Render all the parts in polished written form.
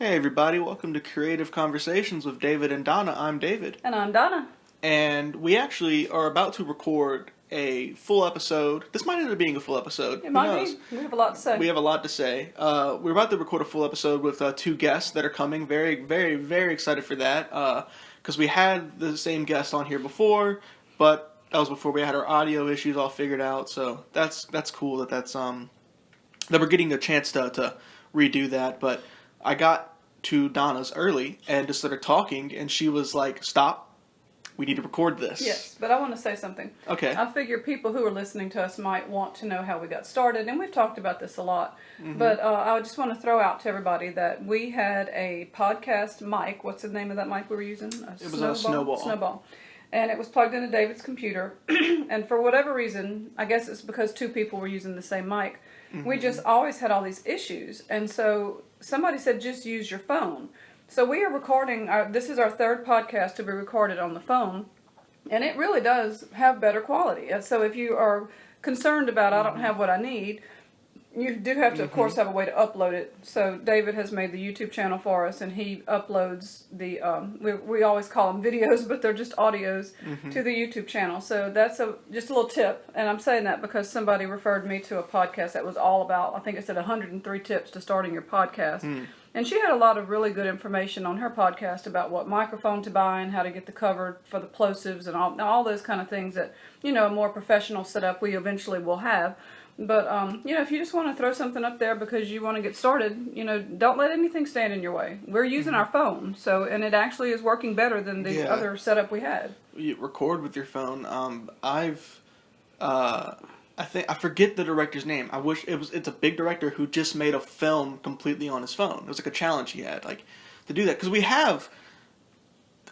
Hey everybody, welcome to Creative Conversations with David and Donna. I'm David. And I'm Donna. And we actually are about to record a full episode. This might end up being a full episode. It might be. We have a lot to say. We have a lot to say. We're about to record a full episode with two guests that are coming. Very, very, very excited for that. Because we had the same guest on here before, but that was before we had our audio issues all figured out. So that's cool that we're getting a chance to redo that. But I got to Donna's early and just started talking, and she was like, "Stop, we need to record this." Yes, but I want to say something. Okay. I figure people who are listening to us might want to know how we got started, and we've talked about this a lot. Mm-hmm. But I just want to throw out to everybody that we had a podcast mic. What's the name of that mic we were using? It was a Snowball. Snowball. And it was plugged into David's computer. And for whatever reason, I guess it's because two people were using the same mic, we just always had all these issues. And so somebody said, just use your phone. So we are recording, this is our third podcast to be recorded on the phone. And it really does have better quality. And so if you are concerned about, I don't have what I need, you do have to, of course, have a way to upload it. So David has made the YouTube channel for us, and he uploads the, we always call them videos, but they're just audios, to the YouTube channel. So that's just a little tip. And I'm saying that because somebody referred me to a podcast that was all about, I think it said 103 tips to starting your podcast. And she had a lot of really good information on her podcast about what microphone to buy and how to get the cover for the plosives and all those kind of things that, a more professional setup we eventually will have. But, if you just want to throw something up there because you want to get started, don't let anything stand in your way. We're using our phone, and it actually is working better than the other setup we had. You record with your phone. I forget the director's name. It's a big director who just made a film completely on his phone. It was like a challenge he had, to do that. Because we have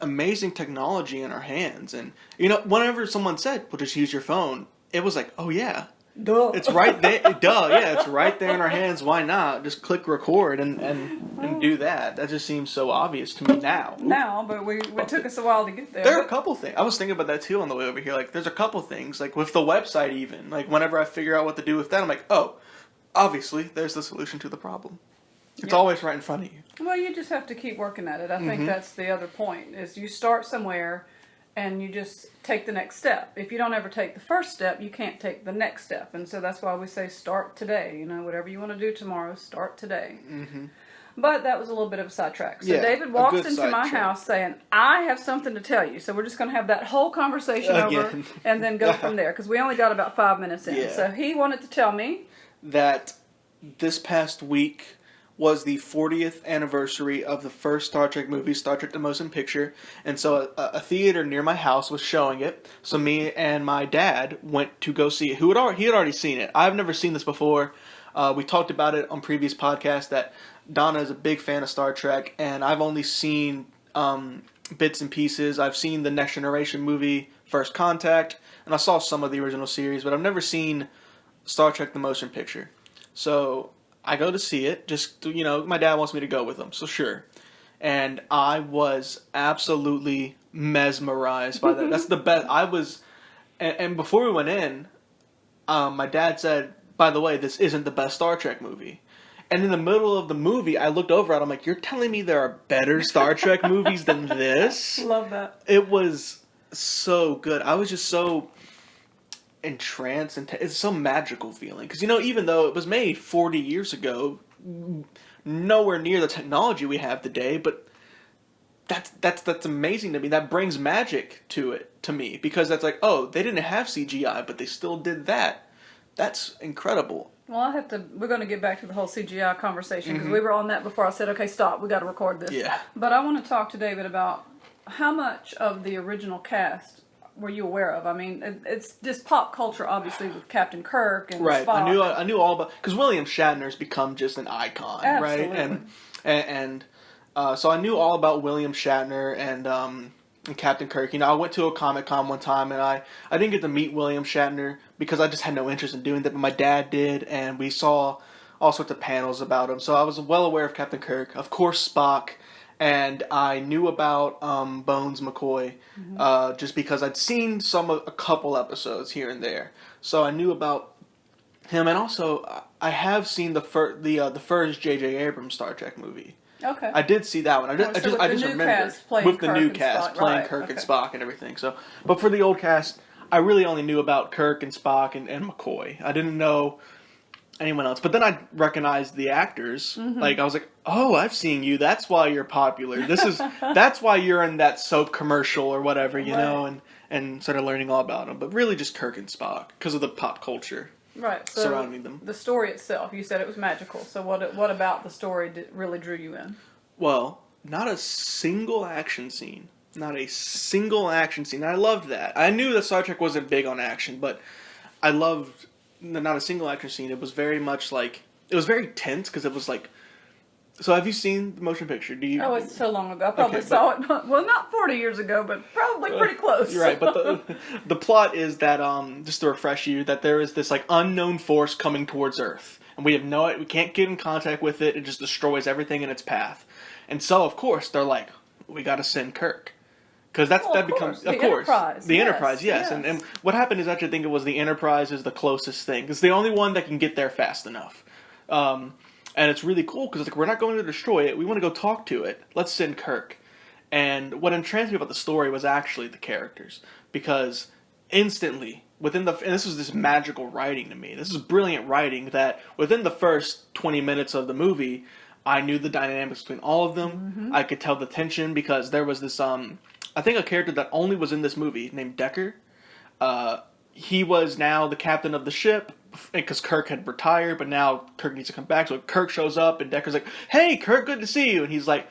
amazing technology in our hands. And, whenever someone said, well, just use your phone, it was like, oh yeah. Duh. It's right there. It's right there in our hands. Why not? Just click record and do that. That just seems so obvious to me now. But it took us a while to get there. There are a couple things. I was thinking about that too on the way over here. There's a couple things, with the website even. Whenever I figure out what to do with that, I'm like, oh, obviously, there's the solution to the problem. It's always right in front of you. Well, you just have to keep working at it. I think that's the other point, is you start somewhere and you just take the next step. If you don't ever take the first step, you can't take the next step. And so that's why we say start today. Whatever you want to do tomorrow, start today. But that was a little bit of a sidetrack. So David walks into my house saying, I have something to tell you. So we're just going to have that whole conversation over and then go from there. Because we only got about 5 minutes in. Yeah. So he wanted to tell me that this past week was the 40th anniversary of the first Star Trek movie, Star Trek: The Motion Picture, and so a theater near my house was showing it. So me and my dad went to go see it. He had already seen it. I've never seen this before. We talked about it on previous podcasts that Donna is a big fan of Star Trek, and I've only seen bits and pieces. I've seen the Next Generation movie, First Contact, and I saw some of the original series, but I've never seen Star Trek: The Motion Picture. So I go to see it, my dad wants me to go with him, so sure. And I was absolutely mesmerized by that. That's the best. And before we went in, my dad said, by the way, this isn't the best Star Trek movie. And in the middle of the movie, I looked over at him, I'm like, you're telling me there are better Star Trek movies than this? Love that. It was so good. I was just so entranced, and it's so magical feeling, because even though it was made 40 years ago, nowhere near the technology we have today, but that's amazing to me. That brings magic to me, because that's like, oh, they didn't have CGI, but they still did that. That's incredible. Well, we're going to get back to the whole CGI conversation, because we were on that before. I said, okay, stop, we got to record this. Yeah. But I want to talk to David about how much of the original cast were you aware of? I mean, it's just pop culture, obviously, with Captain Kirk and right. Spock. I knew all about, because William Shatner's become just an icon, absolutely. Right? And so I knew all about William Shatner and Captain Kirk. I went to a Comic-Con one time, and I didn't get to meet William Shatner because I just had no interest in doing that, but my dad did, and we saw all sorts of panels about him. So I was well aware of Captain Kirk, of course Spock. And I knew about Bones McCoy just because I'd seen a couple episodes here and there. So I knew about him, and also I have seen the first J.J. Abrams Star Trek movie. Okay. I did see that one. I just remembered with the new cast playing Kirk and Spock and everything. So, but for the old cast, I really only knew about Kirk and Spock and McCoy. I didn't know anyone else. But then I recognized the actors. Like I was like, oh, I've seen you. That's why you're popular. That's why you're in that soap commercial or whatever, you know. And started learning all about them. But really, just Kirk and Spock because of the pop culture. Right, so surrounding them. The story itself, you said it was magical. So what about the story really drew you in? Well, not a single action scene. Not a single action scene. I loved that. I knew that Star Trek wasn't big on action, but I loved not a single action scene. It was very much like, it was very tense because it was like, so have you seen the motion picture? Do you? Oh, it's so long ago. I probably saw it, well, not 40 years ago, but probably pretty close. You're right, but the plot is that, just to refresh you, that there is this like unknown force coming towards Earth. And we can't get in contact with it. It just destroys everything in its path. And so, of course, they're like, we got to send Kirk. Because that becomes, of course, the Enterprise, yes. And what happened is, actually, I think it was the Enterprise is the closest thing. It's the only one that can get there fast enough. And it's really cool because, like, we're not going to destroy it. We want to go talk to it. Let's send Kirk. And what entranced me about the story was actually the characters. Because instantly, and this was this magical writing to me. This is brilliant writing that within the first 20 minutes of the movie, I knew the dynamics between all of them. I could tell the tension because there was this, I think a character that only was in this movie named Decker. He was now the captain of the ship because Kirk had retired, but now Kirk needs to come back. So Kirk shows up and Decker's like, hey, Kirk, good to see you. And he's like,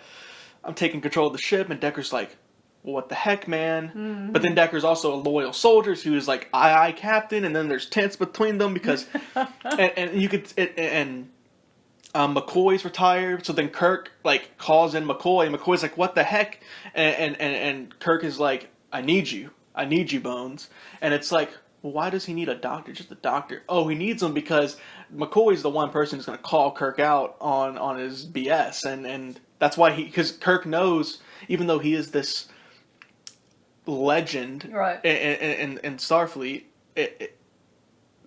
I'm taking control of the ship. And Decker's like, well, what the heck, man? But then Decker's also a loyal soldier who is like, aye, captain. And then there's tense between them because, and you could, and McCoy's retired. So then Kirk like calls in McCoy and McCoy's like, what the heck? And Kirk is like, I need you, Bones. And it's like, well, why does he need a doctor? Just a doctor. Oh, he needs him because McCoy's the one person who's going to call Kirk out on his BS. And that's why because Kirk knows, even though he is this legend in Starfleet,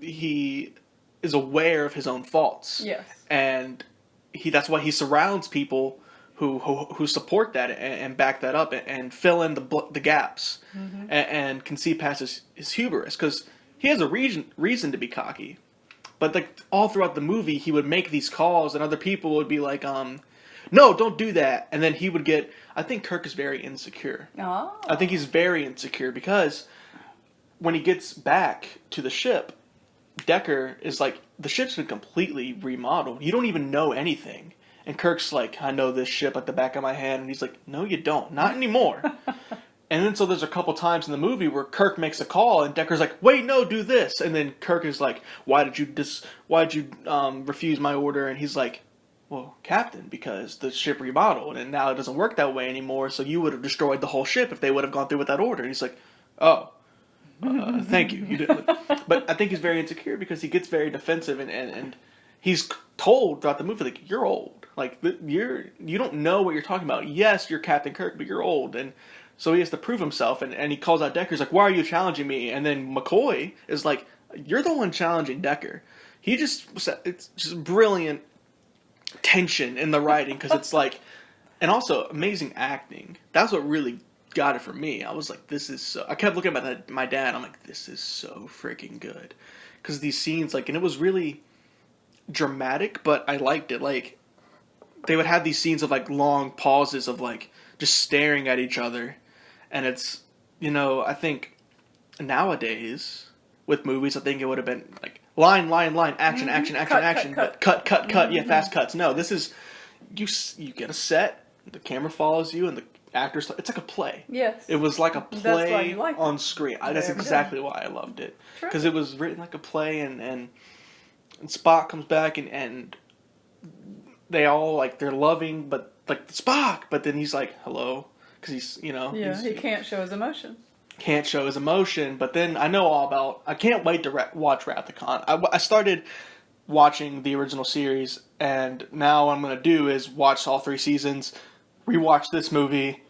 he is aware of his own faults. Yes. And that's why he surrounds people who support that and back that up and fill in the gaps and can see past his hubris because he has a reason to be cocky, but like all throughout the movie he would make these calls and other people would be like, no, don't do that, and then he would get. I think Kirk is very insecure. Oh. I think he's very insecure because when he gets back to the ship, Decker is like, the ship's been completely remodeled. You don't even know anything. And Kirk's like, I know this ship like the back of my hand. And he's like, no, you don't. Not anymore. And then so there's a couple times in the movie where Kirk makes a call and Decker's like, wait, no, do this. And then Kirk is like, why did you refuse my order? And he's like, well, Captain, because the ship remodeled and now it doesn't work that way anymore. So you would have destroyed the whole ship if they would have gone through with that order. And he's like, oh. Thank you. You didn't. But I think he's very insecure because he gets very defensive and he's told throughout the movie, like, you're old. Like, you don't know what you're talking about. Yes, you're Captain Kirk, but you're old. And so he has to prove himself. And he calls out Decker. He's like, why are you challenging me? And then McCoy is like, you're the one challenging Decker. It's just brilliant tension in the writing because it's like, and also amazing acting. That's what really got it for me. I was like, this is so... I kept looking at my dad. I'm like, this is so freaking good. Because these scenes, like... And it was really dramatic, but I liked it. Like, they would have these scenes of, like, long pauses of, like, just staring at each other. And it's... You know, I think nowadays, with movies, I think it would have been, like, line, action, action. But cut. Yeah, fast cuts. No, this is... You get a set, the camera follows you, and the actors, it's like a play. Yes. It was like a play on it. screen. That's exactly why I loved it. Because it was written like a play and Spock comes back and they all, like, they're loving, but, like, Spock, but then he's like, hello. Because he's, you know. Yeah, he can't show his emotion. Can't show his emotion, but then I know all about, I can't wait to watch Wrath of Khan. I started watching the original series, and now what I'm going to do is watch all 3 seasons, rewatch this movie,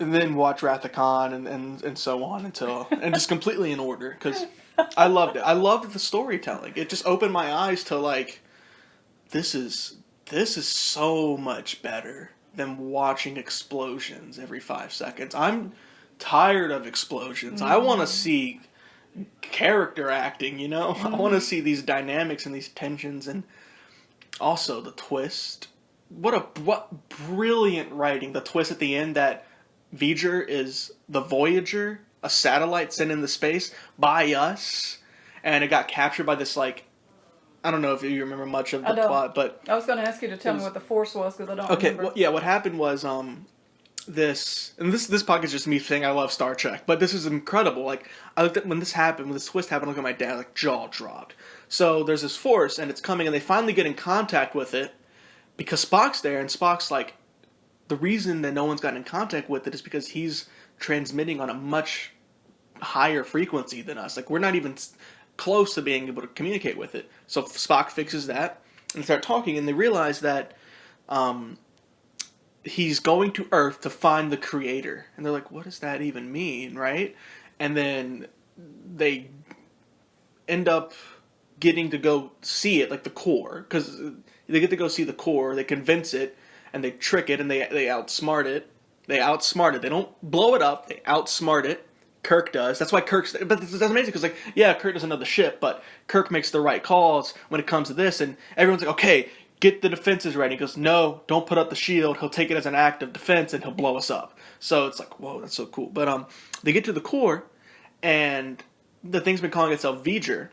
and then watch Wrath of Khan, and so on and just completely in order, because I loved it. I loved the storytelling. It just opened my eyes to, like, this is this is so much better than watching explosions every 5 seconds. I'm tired of explosions. I want to see character acting, you know? I want to see these dynamics and these tensions, and also the twist. What brilliant writing. The twist at the end that V'ger is the Voyager, a satellite sent into space by us, and it got captured by this, like, I don't know if you remember much of the plot, but I was going to ask you to tell me what the Force was, because I don't remember. Well, yeah, what happened was this podcast is just me saying I love Star Trek, but this is incredible. Like, I looked at when this twist happened, I looked at my dad, like, jaw dropped. So there's this force, and it's coming, and they finally get in contact with it because Spock's there, and Spock's like, the reason that no one's gotten in contact with it is because he's transmitting on a much higher frequency than us. Like, we're not even close to being able to communicate with it. So Spock fixes that and start talking, and they realize that he's going to Earth to find the creator. And they're like, what does that even mean, right? And then they end up getting to go see it, like the core, because they get to go see the core, they convince it, and they trick it, and they outsmart it. They don't blow it up, they outsmart it. Kirk does. That's why Kirk's... But that's amazing, because, like, yeah, Kirk doesn't know the ship, but Kirk makes the right calls when it comes to this, and everyone's like, okay, get the defenses ready. He goes, no, don't put up the shield. He'll take it as an act of defense, and he'll blow us up. So it's like, whoa, that's so cool. But they get to the core, and the thing's been calling itself V'ger.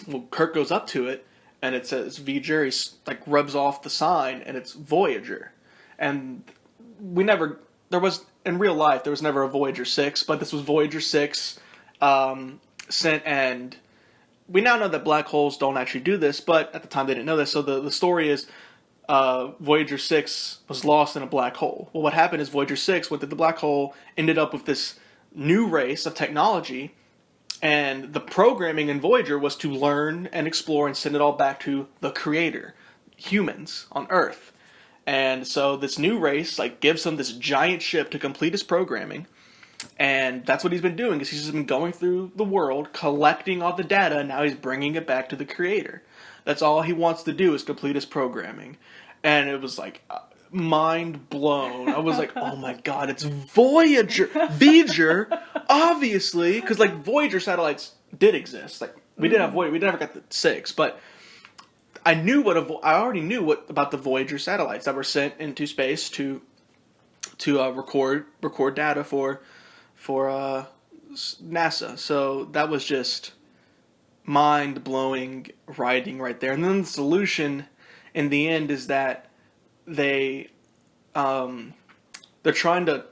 Well, Kirk goes up to it, and it says V'ger. He, like, rubs off the sign, and it's Voyager. And in real life, there was never a Voyager 6, but this was Voyager 6 sent, and we now know that black holes don't actually do this, but at the time they didn't know this. So the story is Voyager 6 was lost in a black hole. Well, what happened is Voyager 6 went to the black hole, ended up with this new race of technology, and the programming in Voyager was to learn and explore and send it all back to the creator, humans on Earth. And so this new race, like, gives him this giant ship to complete his programming. And that's what he's been doing, is he's just been going through the world, collecting all the data, and now he's bringing it back to the creator. That's all he wants to do, is complete his programming. And it was, like, mind blown. I was like, oh my god, it's Voyager! V'ger, obviously! Because, like, Voyager satellites did exist. Like, we did have Voyager, we never got the 6, but I already knew about the Voyager satellites that were sent into space to record data for NASA. So that was just mind-blowing writing right there. And then the solution in the end is that they're trying to...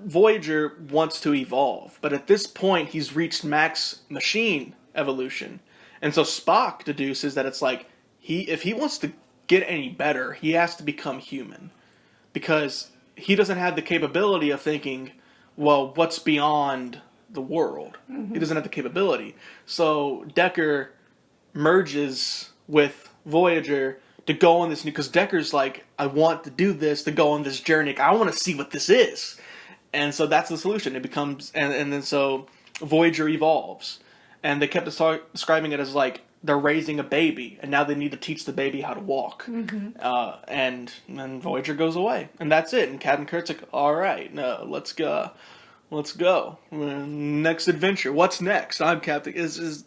Voyager wants to evolve, but at this point he's reached max machine evolution. And so Spock deduces that it's like, if he wants to get any better, he has to become human. Because he doesn't have the capability of thinking, well, what's beyond the world? Mm-hmm. He doesn't have the capability. So Decker merges with Voyager to go on this new... Because Decker's like, I want to do this, to go on this journey. I want to see what this is. And so that's the solution. It becomes... And then so Voyager evolves. And they kept describing it as like they're raising a baby, and now they need to teach the baby how to walk. Mm-hmm. And then Voyager goes away, and that's it. And Captain Kirk's like, "All right, let's go, next adventure. What's next? I'm Captain." Is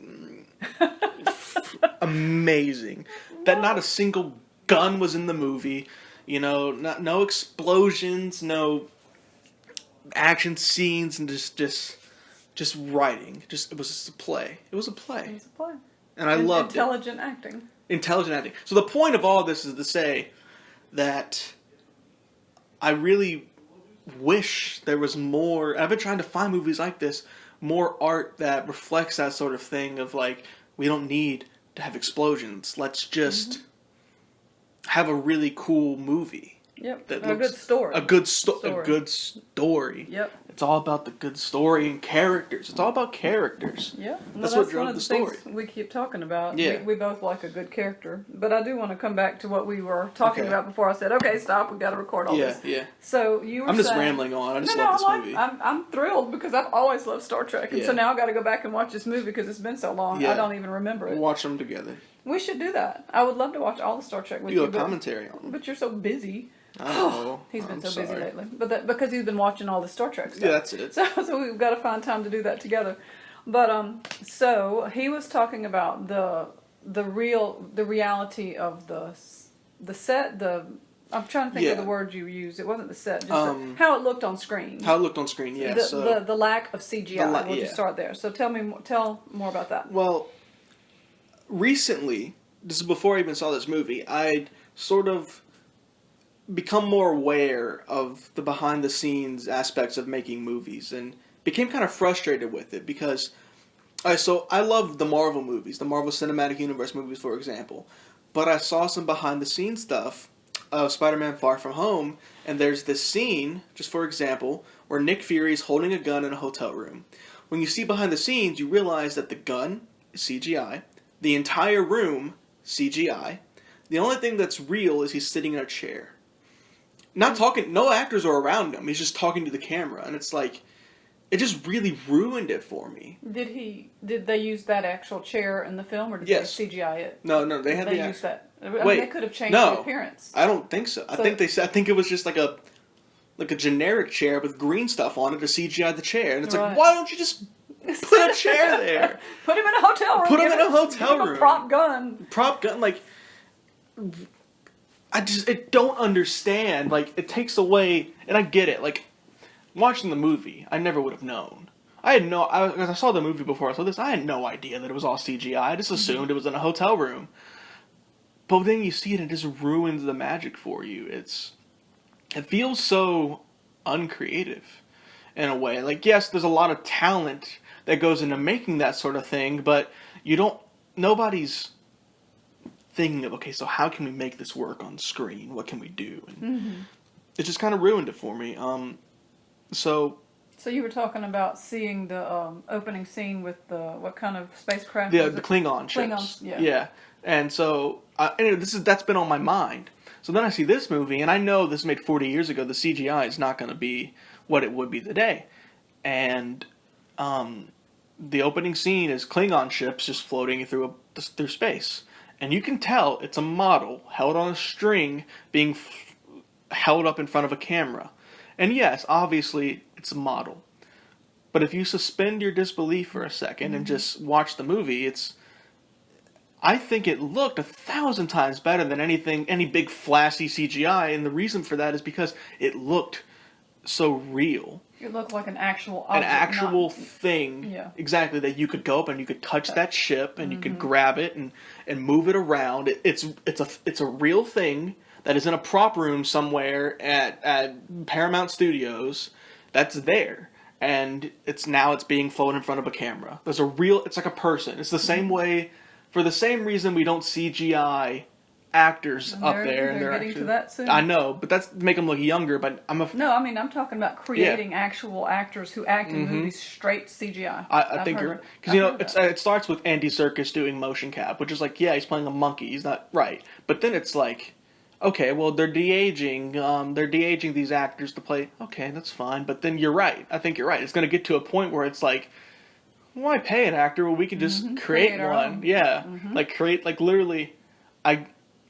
amazing that not a single gun was in the movie. You know, no explosions, no action scenes, and just writing. It was just a play. It was a play. And I loved Intelligent acting. Intelligent acting. So the point of all this is to say that I really wish there was more... I've been trying to find movies like this, more art that reflects that sort of thing of like, we don't need to have explosions. Let's just have a really cool movie. Yep. A good story. A good story. story. Yep. It's all about the good story and characters. It's all about characters. Yeah, That's well, what drove one of the the story. things we keep talking about. Yeah. We both like a good character, but I do want to come back to what we were talking Okay. about before I said, "Okay, stop. We got to record all this." Yeah. So you were. I'm just saying, rambling on. I just no, love this I like, movie. I'm thrilled because I've always loved Star Trek, and so Yeah. now I got to go back and watch this movie because it's been so long. Yeah. I don't even remember it. We'll watch them together. We should do that. I would love to watch all the Star Trek with Do you. a commentary on them. But you're so busy. I know. He's been I'm so busy sorry. lately, but because he's been watching all the Star Trek stuff. Yeah, that's it. So we've got to find time to do that together. But so he was talking about the reality of the set. I'm trying to think of the word you used. It wasn't the set, just how it looked on screen. How it looked on screen, yeah. The lack of CGI. We'll just start there. So tell more about that. Well, recently, this is before I even saw this movie, I'd sort of become more aware of the behind-the-scenes aspects of making movies and became kind of frustrated with it because so I love the Marvel movies, the Marvel Cinematic Universe movies, for example, but I saw some behind-the-scenes stuff of Spider-Man Far From Home, and there's this scene, just for example, where Nick Fury is holding a gun in a hotel room. When you see behind the scenes, you realize that the gun is CGI, the entire room, CGI. The only thing that's real is he's sitting in a chair. Not talking, no actors are around him, he's just talking to the camera, and it's like, it just really ruined it for me. Did they use that actual chair in the film, or did Yes. they CGI it? No, they had They the used that. I Wait, mean, they could have changed no. the appearance. I don't think so. I think it was just like a generic chair with green stuff on it to CGI the chair, and it's like, Right. why don't you just put a chair there? Put him in a hotel room. Put him in a hotel give him room. a prop gun. Prop gun, like, I don't understand. Like, it takes away, and I get it. Like, watching the movie, I never would have known. Because I saw the movie before I saw this, I had no idea that it was all CGI. I just assumed it was in a hotel room. But then you see it and it just ruins the magic for you. It feels so uncreative in a way. Like, yes, there's a lot of talent that goes into making that sort of thing, but nobody's thinking of, okay, so how can we make this work on screen? What can we do? And it just kind of ruined it for me. So you were talking about seeing the opening scene with what kind of spacecraft? the was it? Klingon ships. Klingons, yeah. Yeah. And so anyway, that's been on my mind. So then I see this movie, and I know this was made 40 years ago. The CGI is not going to be what it would be today. And the opening scene is Klingon ships just floating through space. And you can tell it's a model held on a string being held up in front of a camera. And yes, obviously, it's a model. But if you suspend your disbelief for a second and just watch the movie, I think it looked 1,000 times better than any big flashy CGI, and the reason for that is because it looked so real. It looked like an actual object. An actual thing, Yeah. exactly, that you could go up and you could touch that ship and you could grab it and move it around. It's a real thing that is in a prop room somewhere at Paramount Studios that's there. And it's being flown in front of a camera. It's like a person. It's the same way, for the same reason we don't CGI actors up there. And they're getting actually, to that soon. I know, but that's to make them look younger, but No, I mean, I'm talking about creating actual actors who act in movies straight CGI. I think you're, because it starts with Andy Serkis doing motion cap, which is like, yeah, he's playing a monkey, he's not right, but then it's like, okay, well, they're de-aging these actors to play, okay, that's fine, but then you're right, I think you're right, it's going to get to a point where it's like, why pay an actor when we can just create our one, own. yeah, like literally, I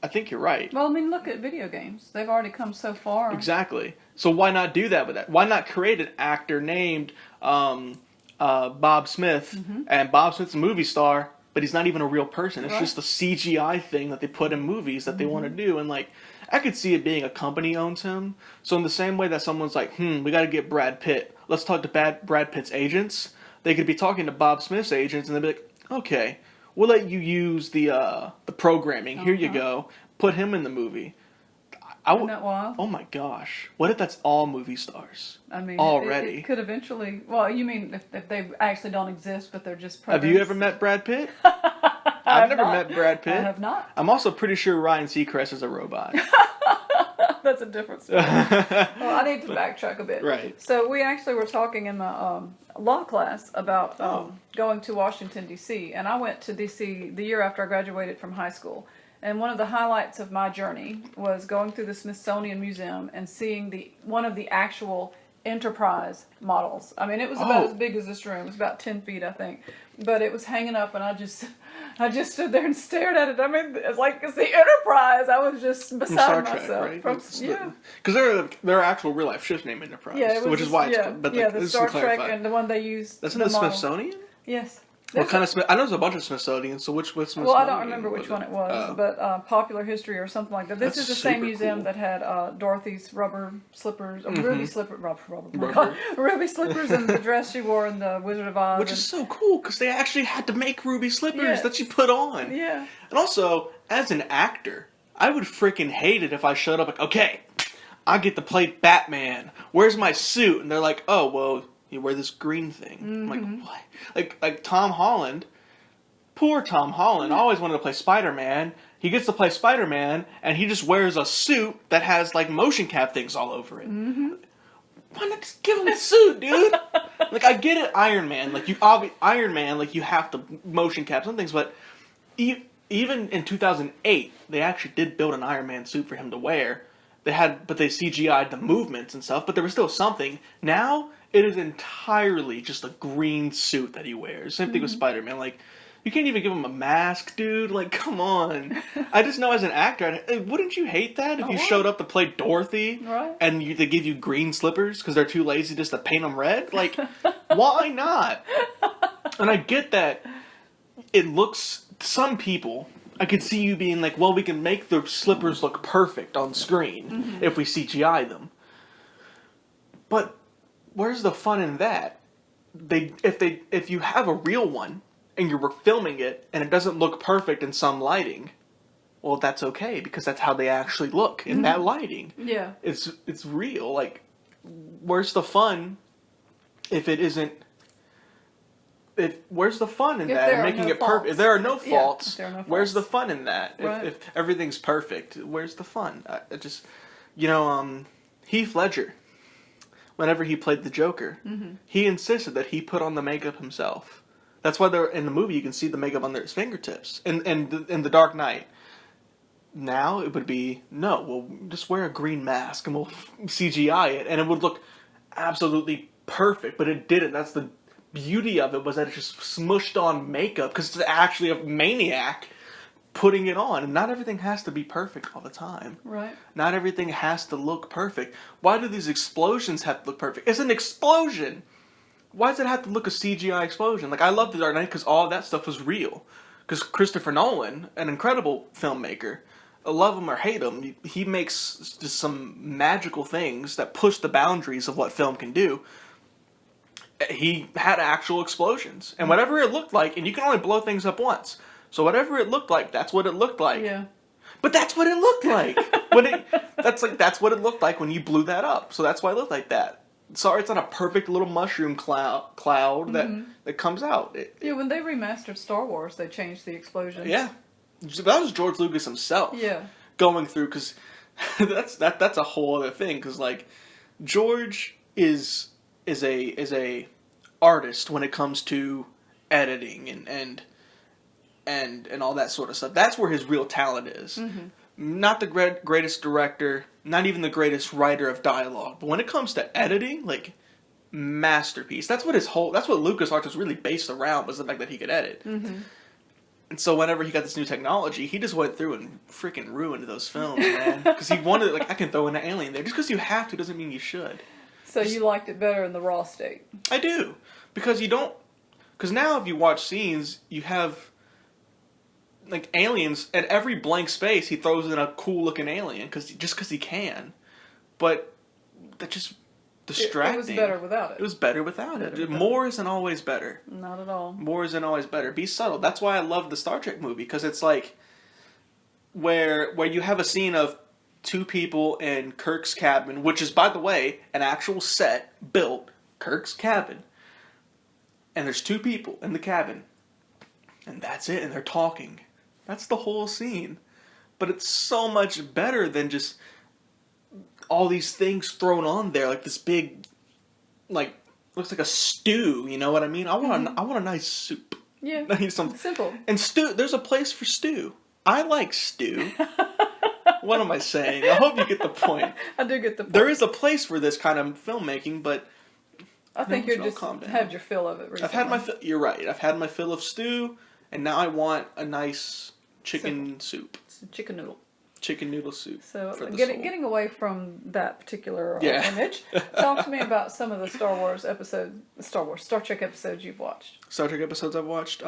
think you're right. Well, I mean, look at video games. They've already come so far. Exactly. So why not do that with that? Why not create an actor named Bob Smith, and Bob Smith's a movie star, but he's not even a real person. It's just a CGI thing that they put in movies that they want to do. And like, I could see it being a company owns him. So in the same way that someone's like, we got to get Brad Pitt. Let's talk to Brad Pitt's agents. They could be talking to Bob Smith's agents, and they'd be like, okay, we'll let you use the programming. Here you go. Put him in the movie. Isn't that wild? Oh my gosh. What if that's all movie stars? I mean, already. It could eventually. Well, you mean if they actually don't exist, but they're just. Have you ever met Brad Pitt? I've never met Brad Pitt. I have not. I'm also pretty sure Ryan Seacrest is a robot. That's a different story. Well, I need to backtrack a bit. Right. So we actually were talking in my law class about going to Washington, D.C., and I went to D.C. the year after I graduated from high school. And one of the highlights of my journey was going through the Smithsonian Museum and seeing one of the actual Enterprise models. I mean, it was about as big as this room. It was about 10 feet, I think. But it was hanging up, and I just stood there and stared at it. I mean, it's the Enterprise. I was just beside myself. Right? Yeah. Because there are actual real life ships named Enterprise, which is why it's. But the Star Trek and the one they used. That's in the Smithsonian. Yes. What kind of I know there's a bunch of Smithsonian. So which Smithsonian? Well, I don't remember which one it was, but Popular History or something like that. This is the same museum that had Dorothy's rubber slippers, ruby slippers, and the dress she wore in the Wizard of Oz. Which is so cool because they actually had to make ruby slippers that she put on. Yeah. And also, as an actor, I would freaking hate it if I showed up like, okay, I get to play Batman. Where's my suit? And they're like, oh, well, you wear this green thing. I'm like, what? Like Tom Holland, poor Tom Holland, always wanted to play Spider-Man. He gets to play Spider-Man, and he just wears a suit that has, like, motion cap things all over it. Why not just give him a suit, dude? Like, I get it, Iron Man. Like, you have to motion cap some things, but even in 2008, they actually did build an Iron Man suit for him to wear. But they CGI'd the movements and stuff, but there was still something. Now, it is entirely just a green suit that he wears. Same thing with Spider-Man. Like, you can't even give him a mask, dude. Like, come on. I just know as an actor, wouldn't you hate that if you showed up to play Dorothy and they give you green slippers because they're too lazy just to paint them red? Like, why not? And I get that it looks, some people, I could see you being like, well, we can make the slippers look perfect on screen if we CGI them. But where's the fun in that? If you have a real one and you're filming it and it doesn't look perfect in some lighting, well, that's okay because that's how they actually look in that lighting. Yeah, it's real. Like, where's the fun if it isn't? Where's the fun in that? And making it perfect. If there are no faults, where's the fun in that? Right. If everything's perfect, where's the fun? Heath Ledger, whenever he played the Joker, he insisted that he put on the makeup himself. That's why in the movie you can see the makeup under his fingertips. In The Dark Knight. Now it would be, no, we'll just wear a green mask and we'll CGI it, and it would look absolutely perfect, but it didn't. That's the beauty of it, was that it just smushed on makeup, because it's actually a maniac putting it on, and not everything has to be perfect all the time. Right. Not everything has to look perfect. Why do these explosions have to look perfect? It's an explosion! Why does it have to look a CGI explosion? Like, I love The Dark Knight because all of that stuff was real. Because Christopher Nolan, an incredible filmmaker, love him or hate him, he makes just some magical things that push the boundaries of what film can do. He had actual explosions. And whatever it looked like, and you can only blow things up once. So whatever it looked like, that's what it looked like. Yeah. But that's what it looked like. That's what it looked like when you blew that up. So that's why it looked like that. Sorry, it's not a perfect little mushroom cloud that comes out. When they remastered Star Wars, they changed the explosions. Yeah. That was George Lucas himself. Yeah. Going through, because that's a whole other thing. Because, like, George is a artist when it comes to editing and all that sort of stuff. That's where his real talent is. Not the greatest director, not even the greatest writer of dialogue, but when it comes to editing, like, masterpiece. That's what LucasArts was really based around, was the fact that he could edit. And so whenever he got this new technology, he just went through and freaking ruined those films, man. Because he wanted, like, I can throw in an alien there. Just because you have to doesn't mean you should. So you liked it better in the raw state? I do. Because now if you watch scenes, you have, like, aliens, at every blank space he throws in a cool looking alien, just because he can. But that's just distracting. It was better without it. It was better without it. More isn't always better. Not at all. More isn't always better. Be subtle. That's why I love the Star Trek movie, because it's like where you have a scene of two people in Kirk's cabin, which is, by the way, an actual set built, Kirk's cabin. And there's two people in the cabin. And that's it, and they're talking. That's the whole scene. But it's so much better than just all these things thrown on there, like this big, like looks like a stew. You know what I mean? I want a nice soup. Yeah, I need something simple. And stew. There's a place for stew. I like stew. What am I saying? I hope you get the point. I do get the point. There is a place for this kind of filmmaking, but I think you're just calm down. had your fill of it recently. I've had my fill. You're right. I've had my fill of stew, and now I want a nice chicken soup. It's a chicken noodle. Chicken noodle soup. So getting away from that particular image, talk to me about some of the Star Trek episodes you've watched. Star Trek episodes I've watched.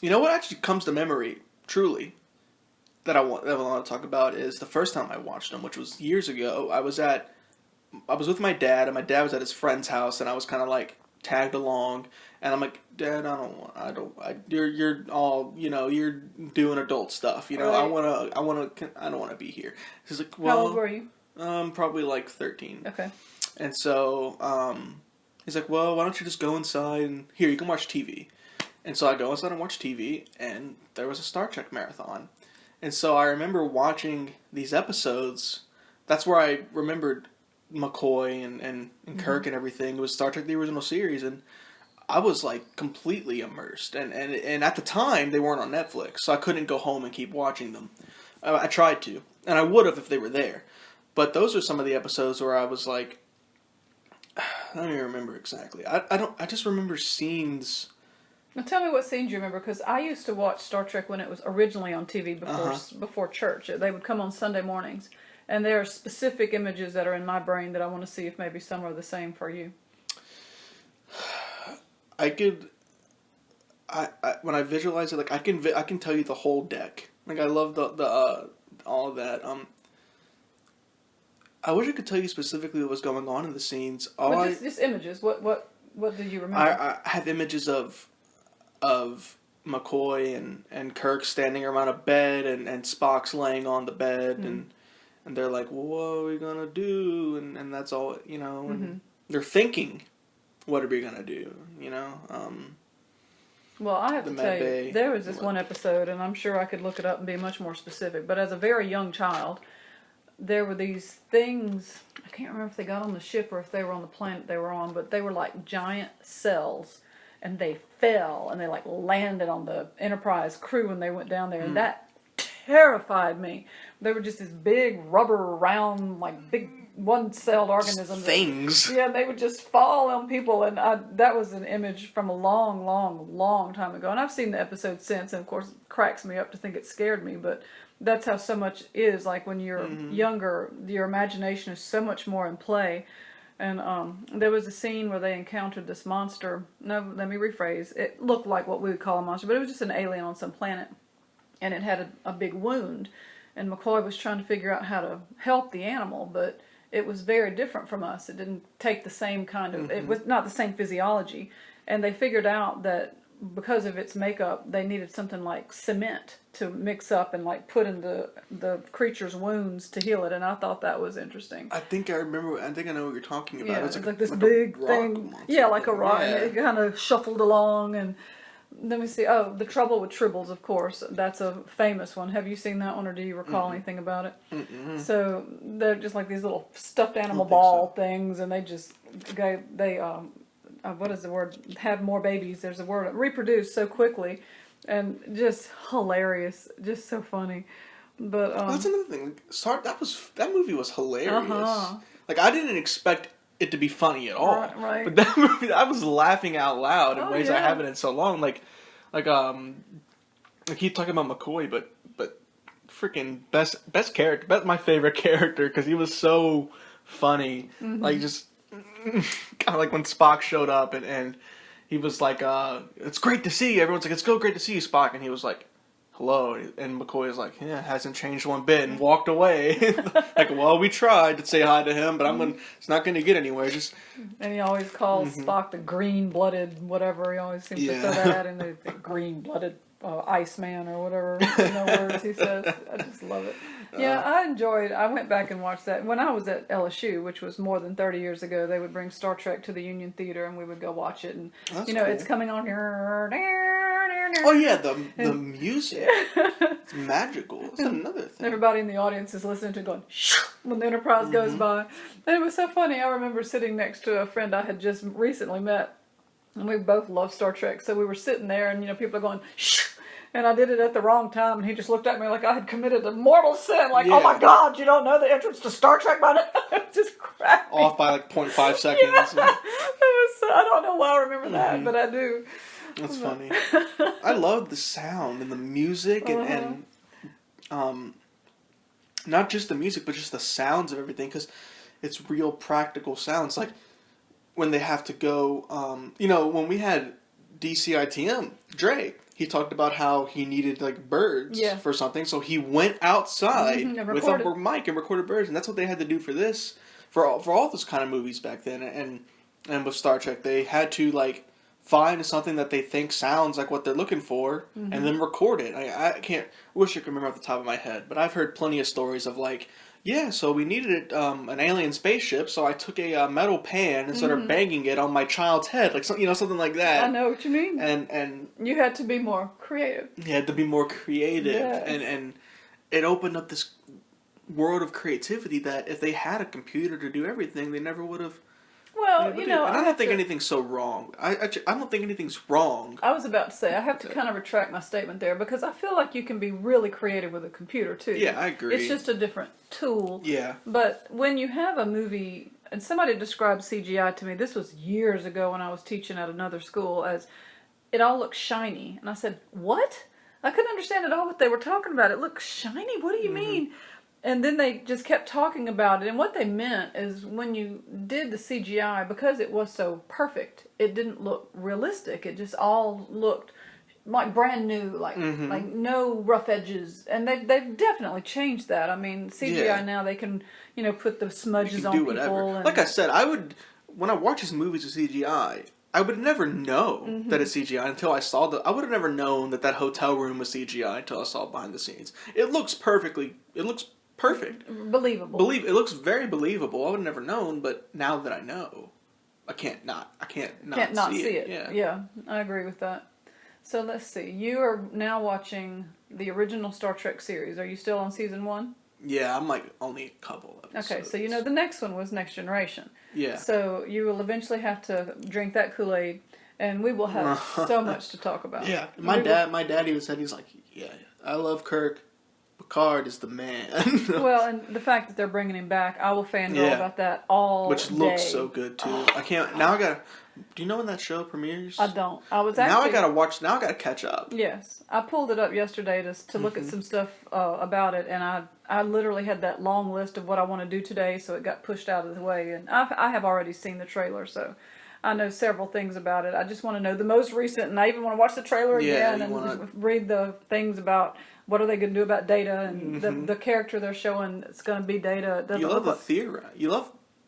You know what actually comes to memory, truly, that I want to talk about is the first time I watched them, which was years ago. I was with my dad, and my dad was at his friend's house, and I was kind of like tagged along, and I'm like, Dad, you're all, you're doing adult stuff, right. I don't want to be here. He's like, well, how old were you? Probably like 13. Okay. And so, he's like, well, why don't you just go inside and here, you can watch TV. And so I go inside and watch TV, and there was a Star Trek marathon. And so I remember watching these episodes. That's where I remembered McCoy and Kirk and everything. It was Star Trek the original series, and I was like completely immersed. And at the time, they weren't on Netflix, so I couldn't go home and keep watching them. I tried to, and I would have if they were there. But those are some of the episodes where I was like, I don't even remember exactly. I just remember scenes. Now tell me what scenes you remember, because I used to watch Star Trek when it was originally on TV before church. They would come on Sunday mornings, and there are specific images that are in my brain that I want to see if maybe some are the same for you. When I visualize it, like I can tell you the whole deck. Like I love the all of that. I wish I could tell you specifically what was going on in the scenes. Just images. What do you remember? I have images of McCoy and Kirk standing around a bed, and Spock's laying on the bed, and they're like, well, what are we gonna do? And that's all, and they're thinking, what are we gonna do? Well, I have to tell you, there was this one episode, and I'm sure I could look it up and be much more specific, but as a very young child, there were these things, I can't remember if they got on the ship or if they were on the planet they were on, but they were like giant cells, and they fell, and they like landed on the Enterprise crew when they went down there, and that terrified me. They were just this big rubber round, like big one-celled organisms. Things. Yeah, they would just fall on people, and that was an image from a long, long, long time ago. And I've seen the episode since, and of course it cracks me up to think it scared me, but that's how so much is. Like when you're younger, your imagination is so much more in play. And there was a scene where they encountered this monster. No, let me rephrase. It looked like what we would call a monster, but it was just an alien on some planet. And it had a big wound. And McCoy was trying to figure out how to help the animal, but it was very different from us. It didn't take the same kind of, it was not the same physiology. And they figured out that because of its makeup, they needed something like cement to mix up and like put in the creature's wounds to heal it. And I thought that was interesting. I think I know what you're talking about. Yeah, it's like this big thing. Yeah, like a rock. Yeah. And it kind of shuffled along. And let me see. Oh, The Trouble with Tribbles, of course. That's a famous one. Have you seen that one, or do you recall anything about it? Mm-mm. So they're just like these little stuffed animal ball things, and they what is the word? Have more babies. There's a word. Reproduce so quickly, and just hilarious, just so funny. But that's another thing. That movie was hilarious. Like I didn't expect it to be funny at all. Right. But that movie, I was laughing out loud in ways I haven't in so long. Like I keep talking about McCoy, but freaking best character, my favorite character, because he was so funny. Like just kind of like when Spock showed up and he was like, "It's great to see you." Everyone's like, "It's so great to see you, Spock," and he was like, "Hello," and McCoy is like, "Yeah, it hasn't changed one bit," and walked away. Like, well, we tried to say hi to him, but it's not going to get anywhere. And he always calls Spock the green-blooded whatever. He always seems to throw that in, the green-blooded Iceman or whatever words he says. I just love it. Yeah, I went back and watched that. When I was at LSU, which was more than 30 years ago, they would bring Star Trek to the Union Theater, and we would go watch it. And, That's cool. It's coming on here. Oh yeah, the music. It's magical. It's another thing. Everybody in the audience is listening to it going shh when the Enterprise goes by. And it was so funny. I remember sitting next to a friend I had just recently met, and we both love Star Trek. So we were sitting there, and people are going shh, and I did it at the wrong time, and he just looked at me like I had committed a mortal sin. Like, oh my God, you don't know the entrance to Star Trek by now? It just cracked me off by like 0.5 seconds. Yeah. It was I don't know why I remember that, but I do. That's funny. I love the sound and the music and not just the music, but just the sounds of everything, because it's real practical sounds. Like when they have to go, when we had DCITM, Dre, he talked about how he needed like birds for something, so he went outside with a mic and recorded birds, and that's what they had to do for this, for all those kind of movies back then, and with Star Trek, they had to like find something that they think sounds like what they're looking for, and then record it. I wish I could remember off the top of my head, but I've heard plenty of stories of like, yeah, so we needed an alien spaceship, so I took a metal pan and started banging it on my child's head, like something like that. I know what you mean. And you had to be more creative. You had to be more creative, and it opened up this world of creativity that if they had a computer to do everything, they never would have. Well, and I don't think anything's so wrong. I don't think anything's wrong. I was about to say, I have to kind of retract my statement there, because I feel like you can be really creative with a computer, too. Yeah, I agree. It's just a different tool. Yeah. But when you have a movie, and somebody described CGI to me, this was years ago when I was teaching at another school, as it all looks shiny. And I said, what? I couldn't understand at all what they were talking about. It looks shiny? What do you mean? And then they just kept talking about it. And what they meant is when you did the CGI, because it was so perfect, it didn't look realistic. It just all looked like brand new, like no rough edges. And they've definitely changed that. I mean, CGI now, they can, put the smudges on people. And, like I said, when I watch these movies with CGI, I would never know that it's CGI until I saw I would have never known that hotel room was CGI until I saw it behind the scenes. It looks perfect. Believable. It looks very believable. I would have never known, but now that I know, I can't not see it. Yeah, I agree with that. So let's see. You are now watching the original Star Trek series. Are you still on season 1? Yeah, I'm like only a couple episodes. Okay, so the next one was Next Generation. Yeah. So you will eventually have to drink that Kool-Aid, and we will have so much to talk about. Yeah, my dad even said, he's like, yeah, I love Kirk. Picard is the man. Well, and the fact that they're bringing him back, I will fangirl about that all Which day. Looks so good too. I can't. Now I gotta. Do you know when that show premieres? I don't. I was now I gotta watch. Now I gotta catch up. Yes, I pulled it up yesterday to look at some stuff about it, and I literally had that long list of what I want to do today, so it got pushed out of the way. And I have already seen the trailer, so I know several things about it. I just want to know the most recent, and I even want to watch the trailer again and read the things about what are they going to do about Data and the character they're showing. It's going to be Data. You love the theory.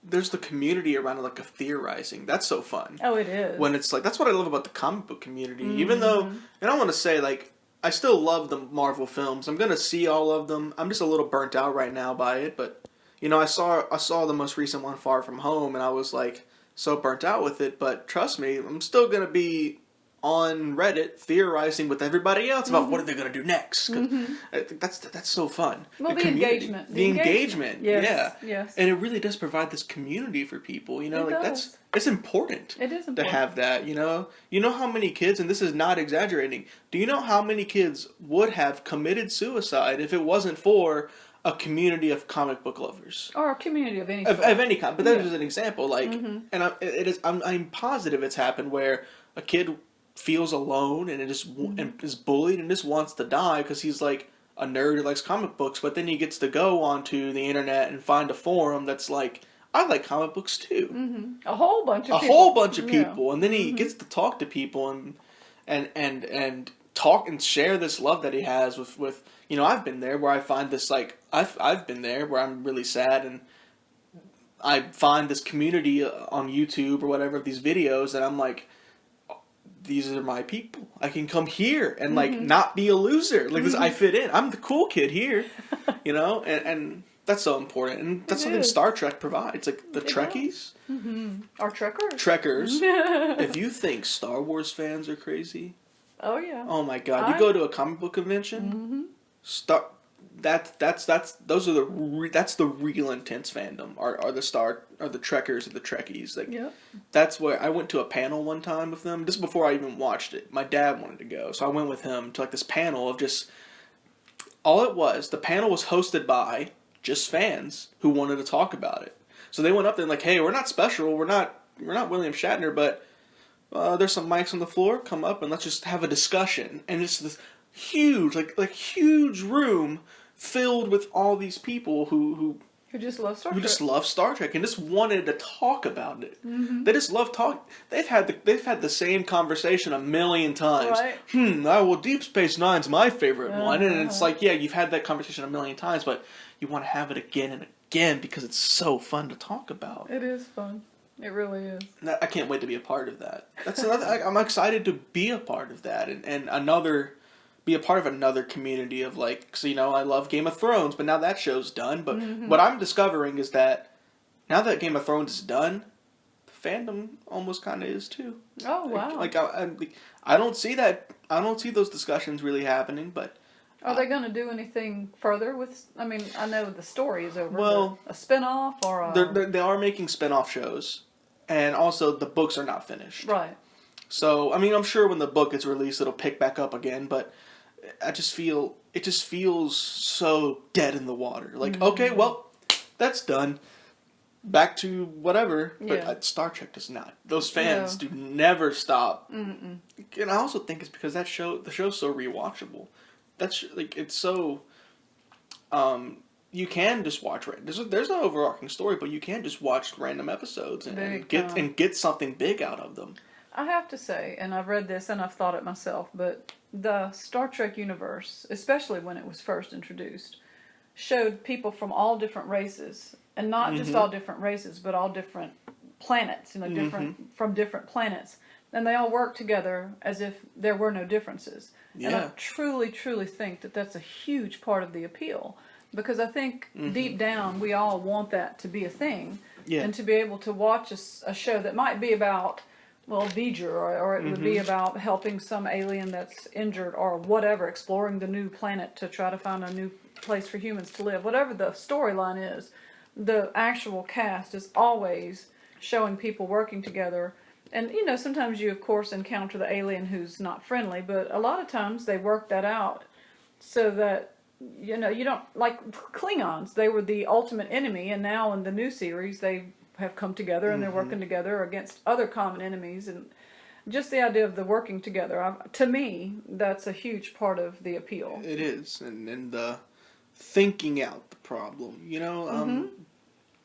There's the community around it, like a theorizing. That's so fun. Oh, it is. When it's like, that's what I love about the comic book community. Even though, and I want to say, like, I still love the Marvel films. I'm going to see all of them. I'm just a little burnt out right now by it. But, I saw the most recent one, Far From Home, and I was like so burnt out with it. But trust me, I'm still going to be on Reddit theorizing with everybody else about what are they going to do next. I think that's so fun. Well, the engagement. The engagement. Yes, yeah. Yes. And it really does provide this community for people. It's important. It is important to have that. You know how many kids, and this is not exaggerating. Do you know how many kids would have committed suicide if it wasn't for a community of comic book lovers, or a community of any of any kind? But that is an example. Like, and I'm positive it's happened where a kid feels alone and is bullied and just wants to die because he's like a nerd who likes comic books, but then he gets to go onto the internet and find a forum that's like, I like comic books too. A whole bunch of people, and then he gets to talk to people and talk and share this love that he has with I've been there where I find this, like, I've been there where I'm really sad and I find this community on YouTube or whatever, these videos, and I'm like, these are my people. I can come here and like not be a loser. Like this, I fit in. I'm the cool kid here, and that's so important. And that's something Star Trek provides. Like the Trekkies, our Trekkers. Trekkers. If you think Star Wars fans are crazy, Oh yeah. Oh my God! You go to a comic book convention. Start. That's those are that's the real intense fandom. Are the Trekkers or the Trekkies? Like, Yep. that's where I went to a panel one time with them. This is before I even watched it. My dad wanted to go, so I went with him to like this panel of just all it was. The panel was hosted by just fans who wanted to talk about it. So they went up there and like, hey, we're not special. We're not William Shatner, but there's some mics on the floor. Come up and let's just have a discussion. And it's this huge, like huge room filled with all these people who just love Star Trek. Who just love Star Trek and just wanted to talk about it. They just love talk. They've had the same conversation a million times. Right. Well, Deep Space Nine's my favorite one, and it's like, yeah, you've had that conversation a million times, but you want to have it again and again because it's so fun to talk about. It is fun. It really is. I can't wait to be a part of that. That's another. I'm excited to be a part of that, and be a part of another community of like, so I love Game of Thrones, but now that show's done. But what I'm discovering is that now that Game of Thrones is done, the fandom almost kind of is too. Oh wow! I don't see that. I don't see those discussions really happening. But are they going to do anything further with? I mean, I know the story is over. Well, a spinoff or a... they are making spinoff shows, and also the books are not finished. Right. So I mean, I'm sure when the book gets released, it'll pick back up again, but. It just feels so dead in the water. Like, okay, well, that's done. Back to whatever. But Star Trek does not. Those fans do never stop. And I also think it's because the show's so rewatchable. That's like it's so. You can just watch. There's no overarching story, but you can just watch random episodes and get something big out of them. I have to say, and I've read this and I've thought it myself, but the Star Trek universe, especially when it was first introduced, showed people from all different races, and not just all different races, but all different planets, different from different planets, and they all worked together as if there were no differences. Yeah. And I truly, truly think that that's a huge part of the appeal, because I think deep down we all want that to be a thing, and to be able to watch a show that might be about. Well, V'ger, or it would be about helping some alien that's injured or whatever, exploring the new planet to try to find a new place for humans to live. Whatever the storyline is, the actual cast is always showing people working together. And, sometimes you, of course, encounter the alien who's not friendly, but a lot of times they work that out so that, you don't, like Klingons, they were the ultimate enemy, and now in the new series, they have come together and they're working together against other common enemies, and just the idea of the working together, to me, that's a huge part of the appeal. It is, and the thinking out the problem,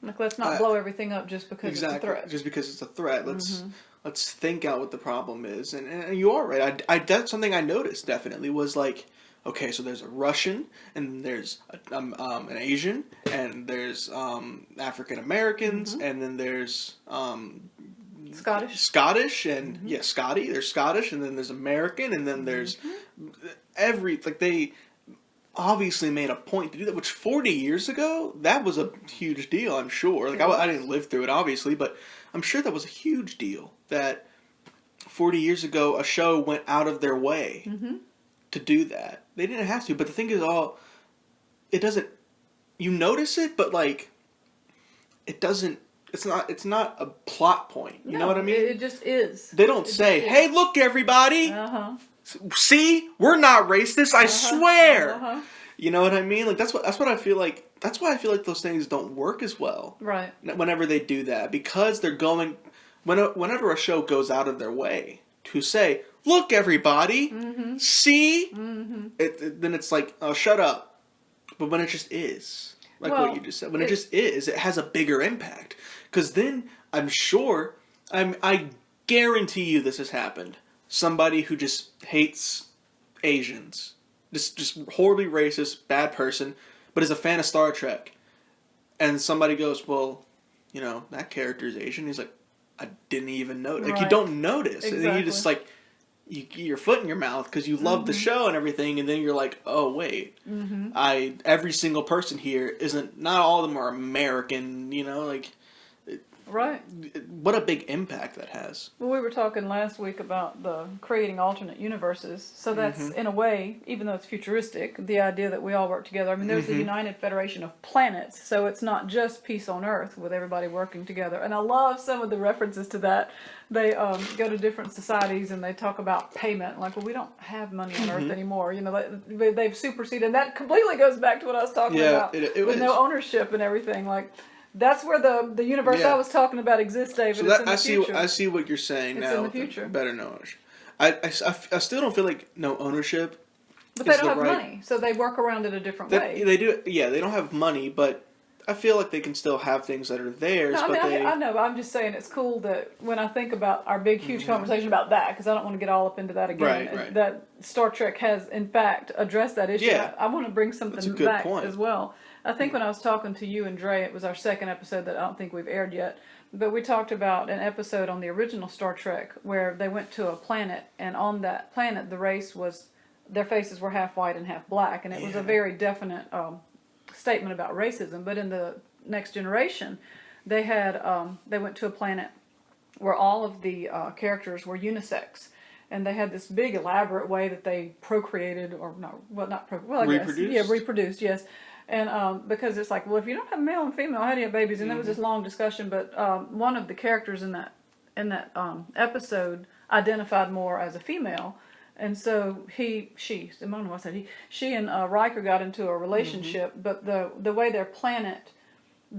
like, let's not blow everything up just because it's a threat. Just because it's a threat, let's think out what the problem is, and you are right. I that's something I noticed definitely was like. Okay, so there's a Russian, and there's an Asian, and there's African Americans, and then there's Scottish, and Scotty. There's Scottish, and then there's American, and then there's they obviously made a point to do that. Which 40 years ago, that was a huge deal. I'm sure. Like I didn't live through it, obviously, but I'm sure that was a huge deal. That 40 years ago, a show went out of their way. To do that. They didn't have to, but the thing is it doesn't, you notice it, but like, it doesn't, it's not a plot point. You know what I mean? It just is. They don't say, hey, look everybody, see, we're not racist, I swear. You know what I mean? Like, that's what I feel like, that's why I feel like those things don't work as well. Right. Whenever they do that, because they're going, whenever a show goes out of their way to say, look, everybody, see? Then it's like, oh, shut up. But when it just is, like what you just said, when it just is, it has a bigger impact. Because then, I'm sure, I guarantee you this has happened. Somebody who just hates Asians, just horribly racist, bad person, but is a fan of Star Trek. And somebody goes, well, that character is Asian. He's like, I didn't even notice. Like, you don't notice. Exactly. And you just like, you get your foot in your mouth because you love the show and everything, and then you're like, oh wait, every single person here not all of them are American, like Right. What a big impact that has. Well, we were talking last week about the creating alternate universes. So that's, in a way, even though it's futuristic, the idea that we all work together. I mean, there's the United Federation of Planets, so it's not just peace on Earth with everybody working together. And I love some of the references to that. They go to different societies and they talk about payment. Like, well, we don't have money on Earth anymore. You know, they've superseded. And that completely goes back to what I was talking about with no ownership and everything. Like, that's where the universe I was talking about exists, David. So it's in the future. I see what you're saying it's now. In the future. Better no ownership. I still don't feel like no ownership. But they don't have money, so they work around it a different way. They do. Yeah, they don't have money, but I feel like they can still have things that are theirs. No, I know, but I'm just saying it's cool that when I think about our big, huge conversation about that, because I don't want to get all up into that again, right. that Star Trek has, in fact, addressed that issue. Yeah. I want to bring something back point. as well. I think when I was talking to you and Dre, it was our second episode that I don't think we've aired yet, but we talked about an episode on the original Star Trek where they went to a planet, and on that planet, the race was, their faces were half white and half black, and it was a very definite statement about racism. But in the Next Generation, they had they went to a planet where all of the characters were unisex, and they had this big elaborate way that they procreated, or reproduced, yes. And because it's like, well, if you don't have male and female, how do you have babies? And there was this long discussion, but one of the characters in that episode identified more as a female. And so she and Riker got into a relationship, but the way their planet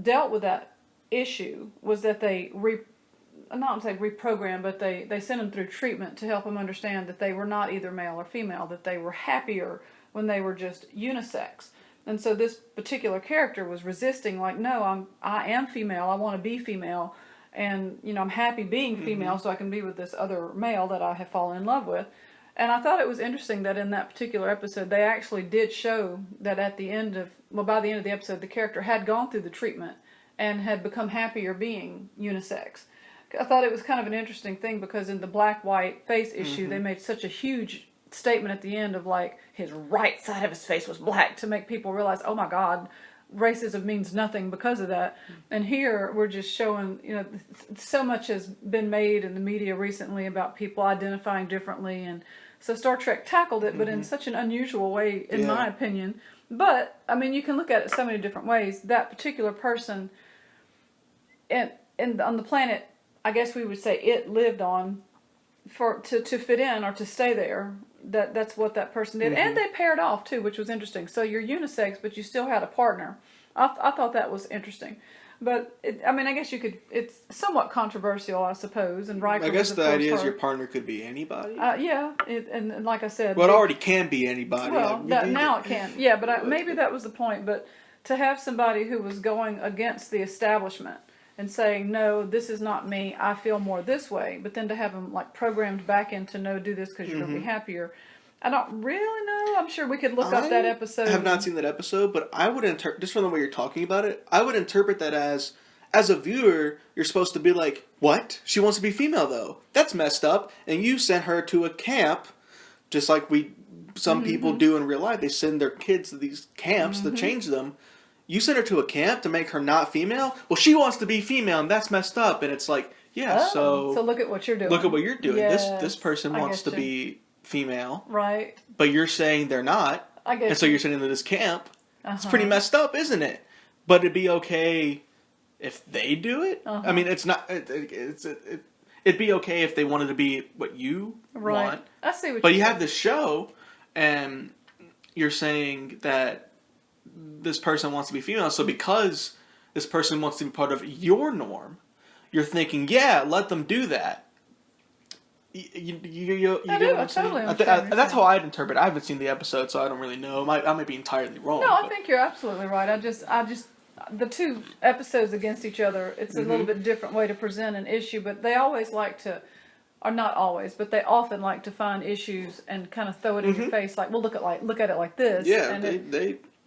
dealt with that issue was that they reprogrammed, but they sent them through treatment to help them understand that they were not either male or female, that they were happier when they were just unisex. And so this particular character was resisting, like, no, I am female, I want to be female, and I'm happy being female, so I can be with this other male that I have fallen in love with. And I thought it was interesting that in that particular episode, they actually did show that by the end of the episode, the character had gone through the treatment and had become happier being unisex. I thought it was kind of an interesting thing because in the black-white face issue, they made such a huge statement at the end of, like, his right side of his face was black to make people realize, oh my God, racism means nothing because of that. And here we're just showing, so much has been made in the media recently about people identifying differently, and so Star Trek tackled it, but in such an unusual way, in my opinion. But I mean, you can look at it so many different ways. That particular person, on the planet, I guess we would say it lived on to fit in or to stay there. That's what that person did, and they paired off too, which was interesting. So you're unisex, but you still had a partner. I thought that was interesting. But I guess you could. It's somewhat controversial, I suppose. And Riker, I guess the idea is your partner could be anybody. Yeah, and like I said, well, it already can be anybody. Well, now it can. Yeah, but maybe that was the point. But to have somebody who was going against the establishment and saying, no, this is not me, I feel more this way, but then to have them like programmed back into, no, do this because you're going to be happier. I don't really know. I'm sure we could look up that episode. I have not seen that episode, but I would just from the way you're talking about it, I would interpret that as a viewer, you're supposed to be like, what? She wants to be female though. That's messed up. And you sent her to a camp, just like some people do in real life. They send their kids to these camps to change them. You sent her to a camp to make her not female? Well, she wants to be female, and that's messed up. And it's like, so look at what you're doing. Look at what you're doing. Yes, this person wants to be female. Right. But you're saying they're not. I guess. And so you're sending them to this camp. It's pretty messed up, isn't it? But it'd be okay if they do it. I mean, it's not. It'd be okay if they wanted to be what you want. I see what. But you have this show, and you're saying that this person wants to be female. So because this person wants to be part of your norm, you're thinking, yeah, let them do that. You I totally understand. That's how I'd interpret it. I haven't seen the episode, so I don't really know. I might be entirely wrong. No, I think you're absolutely right. I just the two episodes against each other, it's a little bit different way to present an issue, but they always like to, or not always, but they often like to find issues and kind of throw it in your face, like, well, look at it like this. Yeah, and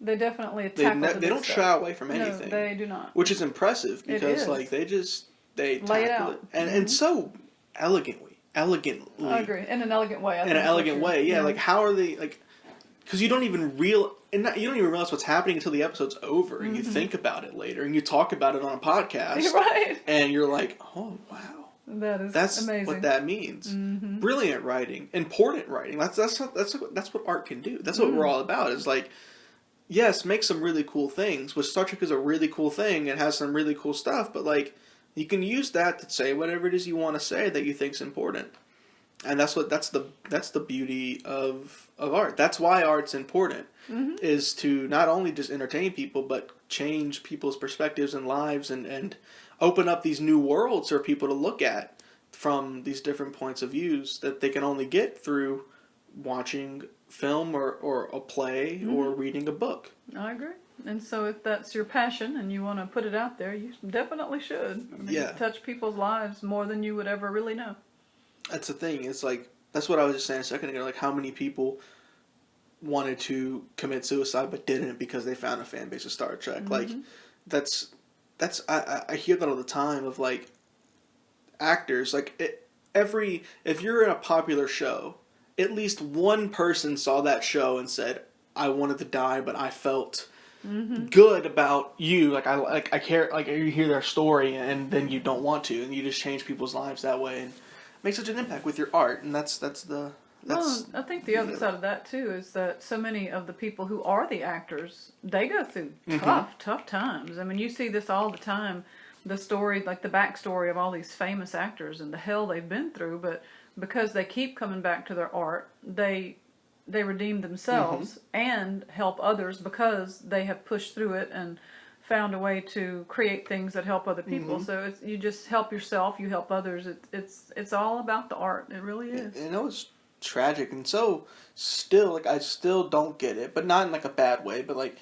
they definitely tackle it. They don't shy away from anything. No, they do not. Which is impressive because like they lay it out. And so elegantly. I agree. In an elegant way. In an elegant way, yeah. Like, how are they, like, because you don't even and you don't even realize what's happening until the episode's over, and you think about it later, and you talk about it on a podcast, You're right. and you're like, oh wow. That's amazing. What that means. Brilliant writing, important writing. That's what art can do. That's what we're all about. Is like, yes, make some really cool things. Which Star Trek is a really cool thing and has some really cool stuff. But like, you can use that to say whatever it is you want to say that you think's important. And that's the beauty of art. That's why art's important. Is to not only just entertain people, but change people's perspectives and lives, and open up these new worlds for people to look at from these different points of views that they can only get through watching film or a play or reading a book. I agree. And so if that's your passion and you want to put it out there, you definitely should. I mean, touch people's lives more than you would ever really know. That's the thing. It's like, that's what I was just saying a second ago. Like, how many people wanted to commit suicide but didn't because they found a fan base of Star Trek? Like, I hear that all the time of like actors. Like, if you're in a popular show, at least one person saw that show and said, I wanted to die, but I felt good about you. I care. Like, you hear their story and then you don't want to, and you just change people's lives that way and make such an impact with your art. And that's well, I think the other side of that too is that so many of the people who are the actors, they go through tough times. I mean, you see this all the time. The story, like the backstory of all these famous actors and the hell they've been through, but because they keep coming back to their art, they redeem themselves and help others because they have pushed through it and found a way to create things that help other people. So you just help yourself, you help others. It's all about the art. It really is. You know, it's tragic, and so still, like, I still don't get it, but not in like a bad way, but like,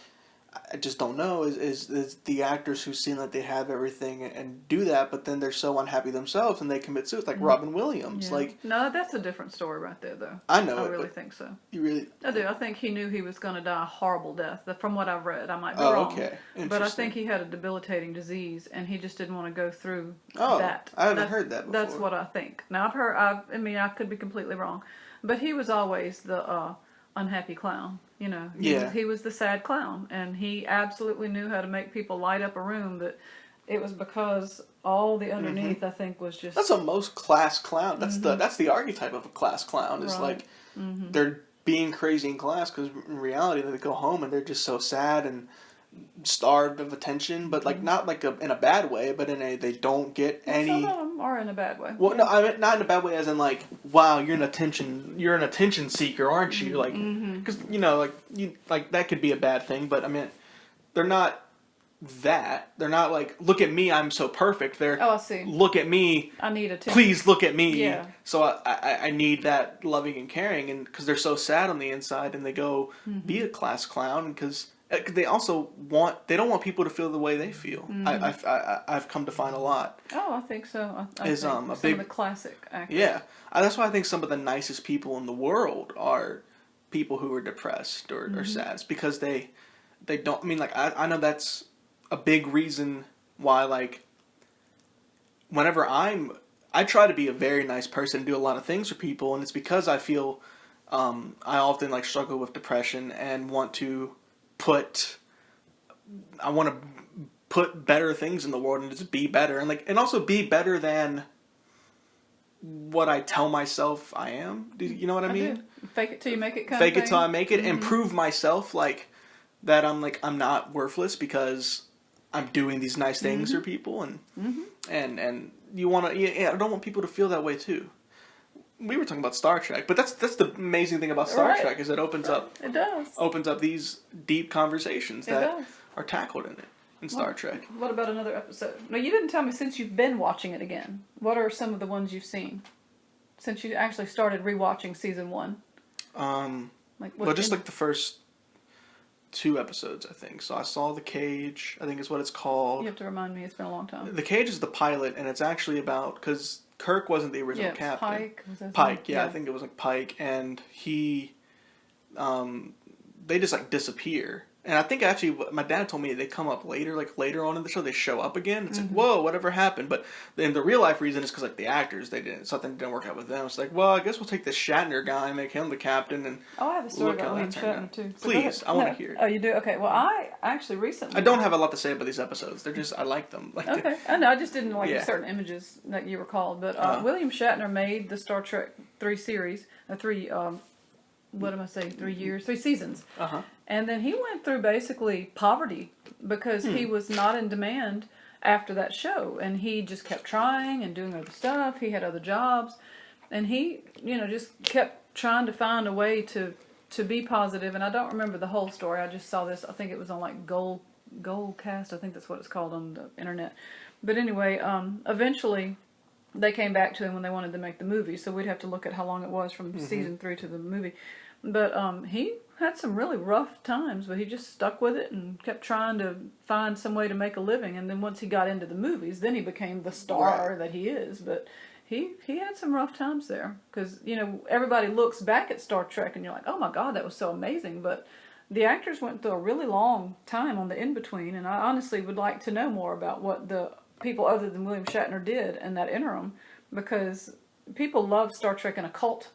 I just don't know, is the actors who seem like they have everything and do that, but then they're so unhappy themselves and they commit suicide, like Robin Williams. Yeah. Like, no, that's a different story right there, though. I know I really think so. You really? I do. I think he knew he was going to die a horrible death. From what I've read, I might be wrong. Okay. But I think he had a debilitating disease, and he just didn't want to go through that. I haven't heard that before. That's what I think. Now, I could be completely wrong, but he was always the unhappy clown. You know, he was the sad clown, and he absolutely knew how to make people light up a room. But it was because all the underneath, I think, was just... That's a most class clown. That's the archetype of a class clown. Is like they're being crazy in class because in reality they go home and they're just so sad and starved of attention, but like not like in a bad way, but they don't get any. Some of them are in a bad way. Well, no, I mean not in a bad way, as in like, wow, you're an attention seeker, aren't you? Like, because like that could be a bad thing, but I mean, they're not that. They're not like, look at me, I'm so perfect. They're, I see. Look at me, I need attention. Please look at me. Yeah. So I need that loving and caring, and because they're so sad on the inside, and they go be a class clown because. They also they don't want people to feel the way they feel. I've come to find a lot. Oh, I think so. I think some of the classic actors. Yeah, that's why I think some of the nicest people in the world are people who are depressed or sad. It's because they don't. I mean, like I know that's a big reason why. Like, whenever I try to be a very nice person, and do a lot of things for people, and it's because I feel I often like struggle with depression and want to put better things in the world and just be better and also be better than what I tell myself I am. Do you know what I mean? Do. Fake it till you make it kind Fake of it till I make it and prove myself like that I'm not worthless because I'm doing these nice things for people and you want to I don't want people to feel that way too. We were talking about Star Trek, but that's the amazing thing about Star Trek is it opens up. It does. Opens up these deep conversations that are tackled in Star Trek. What about another episode? No, you didn't tell me since you've been watching it again. What are some of the ones you've seen since you actually started rewatching season 1? Just like the first 2 episodes, I think. So I saw The Cage, I think is what it's called. You have to remind me. It's been a long time. The Cage is the pilot, and it's actually about because Kirk wasn't the original captain. Pike. Pike, I think it was like Pike, and he, they just like disappear, And I think actually, my dad told me they come up later, like later on in the show, they show up again. It's like, whoa, whatever happened? But then the real life reason is because like the actors, something didn't work out with them. It's like, well, I guess we'll take this Shatner guy and make him the captain. And Oh, I have a story look about how William that turned Shatner out. too. So Please, I want to hear it. Oh, you do? Okay. Well, I actually recently. I don't have a lot to say about these episodes. They're just, I like them. Like, Okay, I know. I just didn't like Yeah. certain images that you recalled, but William Shatner made the Star Trek 3 series, 3 what am I saying? 3 years, 3 seasons. And then he went through basically poverty because he was not in demand after that show. And he just kept trying and doing other stuff. He had other jobs. And he, just kept trying to find a way to be positive. And I don't remember the whole story. I just saw this. I think it was on like Goldcast. I think that's what it's called on the internet. But anyway, eventually they came back to him when they wanted to make the movie. So we'd have to look at how long it was from season 3 to the movie. But he had some really rough times, but he just stuck with it and kept trying to find some way to make a living. And then once he got into the movies, then he became the star that he is. But he had some rough times there because, everybody looks back at Star Trek and you're like, oh my God, that was so amazing. But the actors went through a really long time on the in-between. And I honestly would like to know more about what the people other than William Shatner did in that interim, because people love Star Trek in a cult,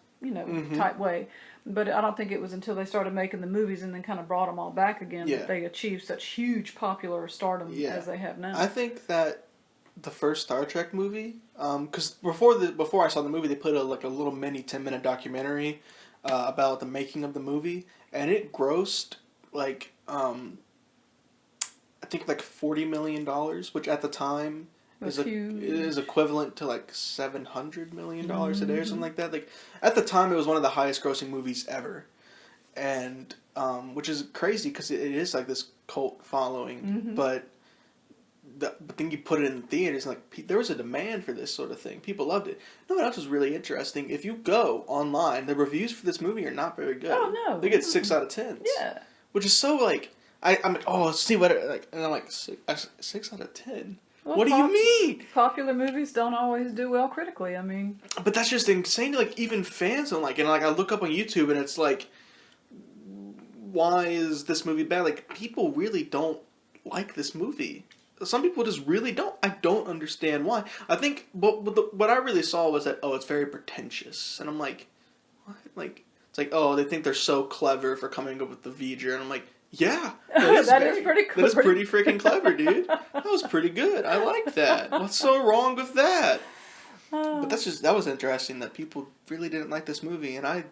type way. But I don't think it was until they started making the movies and then kind of brought them all back again that they achieved such huge popular stardom as they have now. I think that the first Star Trek movie, because before I saw the movie, they put a little mini 10-minute documentary about the making of the movie, and it grossed like I think like $40 million, which at the time is equivalent to like $700 million today or something like that. Like at the time, it was one of the highest grossing movies ever, and which is crazy because it is like this cult following. But then you put it in theaters, and like there was a demand for this sort of thing. People loved it. No, what else was really interesting? If you go online, the reviews for this movie are not very good. Oh no, they get 6 out of 10. Yeah, which is so like I'm like, oh, let's see what and I'm like 6 out of 10. Well, what do you mean? Popular movies don't always do well critically. I mean, but that's just insane. Like even fans don't like it. And like I look up on YouTube and it's like, why is this movie bad? Like people really don't like this movie. Some people just really don't. I don't understand why. I think what I really saw was that it's very pretentious, and I'm like, what? Like it's like they think they're so clever for coming up with the V'ger, and I'm like, yeah, that is pretty cool. That is pretty freaking clever, dude. That was pretty good. I like that. What's so wrong with that? But that was interesting that people really didn't like this movie, and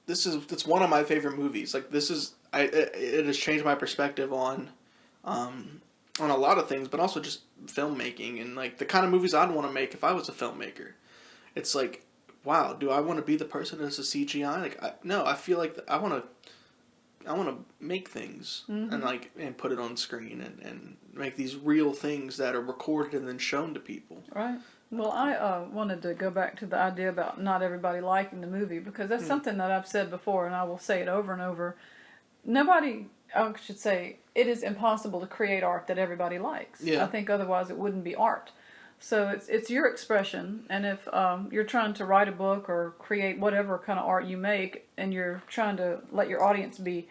it's one of my favorite movies. Like it has changed my perspective on a lot of things, but also just filmmaking and like the kind of movies I'd want to make if I was a filmmaker. It's like, wow, do I want to be the person that's a CGI? Like, no, I feel like I want to make things and put it on screen and make these real things that are recorded and then shown to people. Right. Well, I wanted to go back to the idea about not everybody liking the movie, because that's something that I've said before, and I will say it over and over. I should say, it is impossible to create art that everybody likes. Yeah. I think otherwise it wouldn't be art. So it's your expression, and if you're trying to write a book or create whatever kind of art you make, and you're trying to let your audience be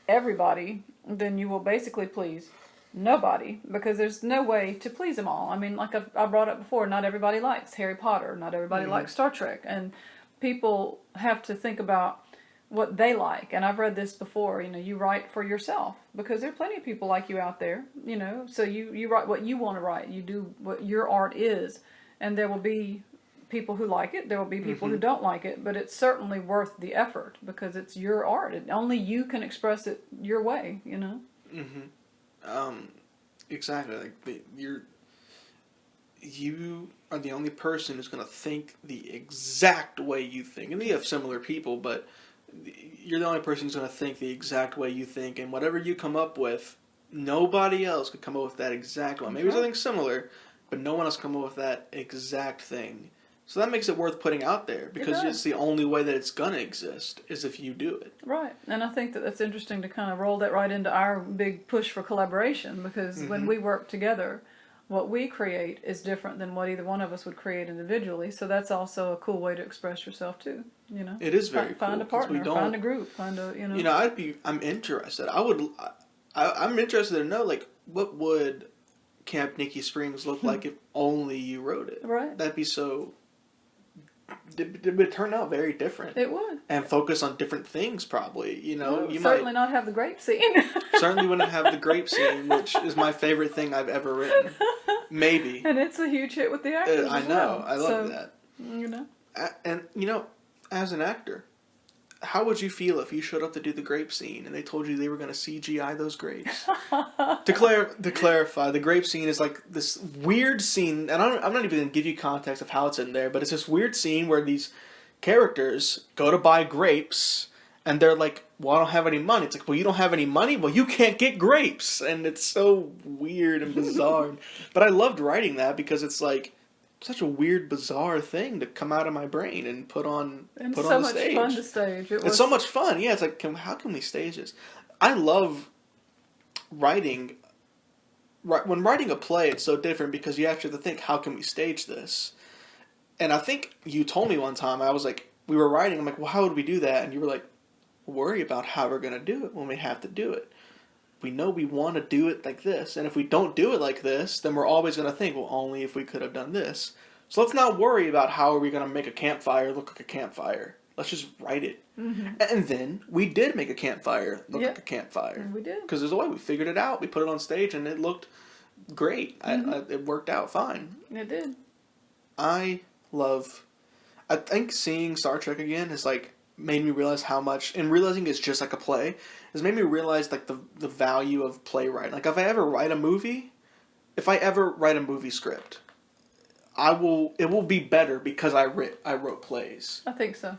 everybody, then you will basically please nobody, because there's no way to please them all. I mean, like I brought up before, not everybody likes Harry Potter, not everybody likes Star Trek, and people have to think about what they like. And I've read this before, you write for yourself, because there are plenty of people like you out there, so you write what you want to write, you do what your art is, and there will be people who like it, there will be people who don't like it, but it's certainly worth the effort, because it's your art. Only you can express it your way, Exactly. Like you are the only person who's going to think the exact way you think. And you have similar people, but you're the only person who's going to think the exact way you think. And whatever you come up with, nobody else could come up with that exact one. Maybe something similar, but no one else come up with that exact thing. So that makes it worth putting out there, because it's the only way that it's going to exist is if you do it. Right. And I think that that's interesting to kind of roll that right into our big push for collaboration, because when we work together, what we create is different than what either one of us would create individually. So that's also a cool way to express yourself too. It is very cool. Find a partner, find a group, I'm interested. I'm interested to know, like, what would Camp Nikki Springs look like if only you wrote it? Right. That'd be so. It would turn out very different. It would. And focus on different things, probably. You know, Well, you certainly might not have the grape scene. certainly wouldn't have the grape scene, which is my favorite thing I've ever written. Maybe. And it's a huge hit with the actors. I as know. well. I love that. You know. And you know, as an actor, how would you feel if you showed up to do the grape scene and they told you they were going to CGI those grapes? To clarify, the grape scene is like this weird scene, and I'm not even going to give you context of how it's in there, but it's this weird scene where these characters go to buy grapes, and they're like, well, I don't have any money. It's like, well, you don't have any money? Well, you can't get grapes. And it's so weird and bizarre. But I loved writing that because it's like such a weird, bizarre thing to come out of my brain and put on And put so on the much stage. fun to stage. It's so much fun. Yeah, it's like, how can we stage this? I love writing. When writing a play, it's so different because you actually have to think, how can we stage this? And I think you told me one time, I was like, we were writing, I'm like, well, how would we do that? And you were like, worry about how we're going to do it when we have to do it. We know we want to do it like this. And if we don't do it like this, then we're always going to think, well, only if we could have done this. So let's not worry about how are we going to make a campfire look like a campfire. Let's just write it. Mm-hmm. And then we did make a campfire look like a campfire. We did. Because there's a way. We figured it out. We put it on stage and it looked great. Mm-hmm. It worked out fine. It did. I think seeing Star Trek again has like made me realize how much, and realizing it's just like a play, has made me realize like the value of playwriting. Like if I ever write a movie script, it will be better because I wrote plays. I think so.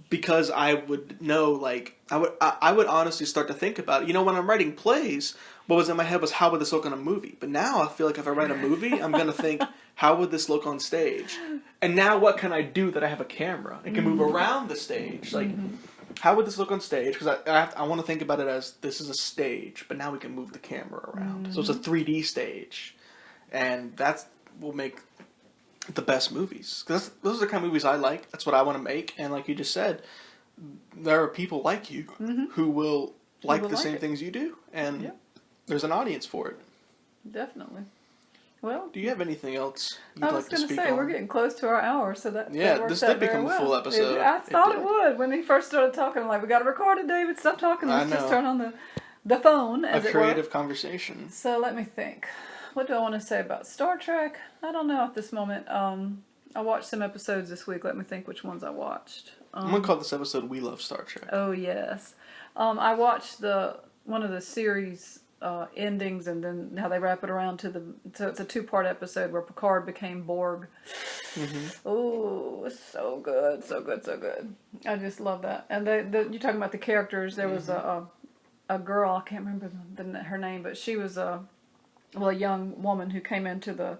Because I would know, like, I would honestly start to think about it. You know, when I'm writing plays, what was in my head was, how would this look on a movie? But now I feel like if I write a movie, I'm going to think, how would this look on stage? And now what can I do that I have a camera? I can move around the stage. Like, how would this look on stage? Because I want to think about it as, this is a stage, but now we can move the camera around. So it's a 3D stage. And that will make the best movies. Because those are the kind of movies I like. That's what I want to make. And like you just said, there are people like you who will like the same things you do. And there's an audience for it. Definitely. Well, do you have anything else you'd I like was to going to speak say, on? we're getting close to our hour, so that this did become a full episode. I thought it would. When he first started talking, I'm like, we got to record it, David. Stop talking. Let's just turn on the phone, as it were. A creative conversation. So let me think. What do I want to say about Star Trek? I don't know at this moment. I watched some episodes this week. Let me think which ones I watched. I'm going to call this episode We Love Star Trek. Oh, yes. I watched one of the series endings, and then how they wrap it around so it's a 2-part episode where Picard became Borg. Oh, so good, so good, so good. I just love that. And you're talking about the characters. There was a girl, I can't remember her name, but she was a young woman who came into the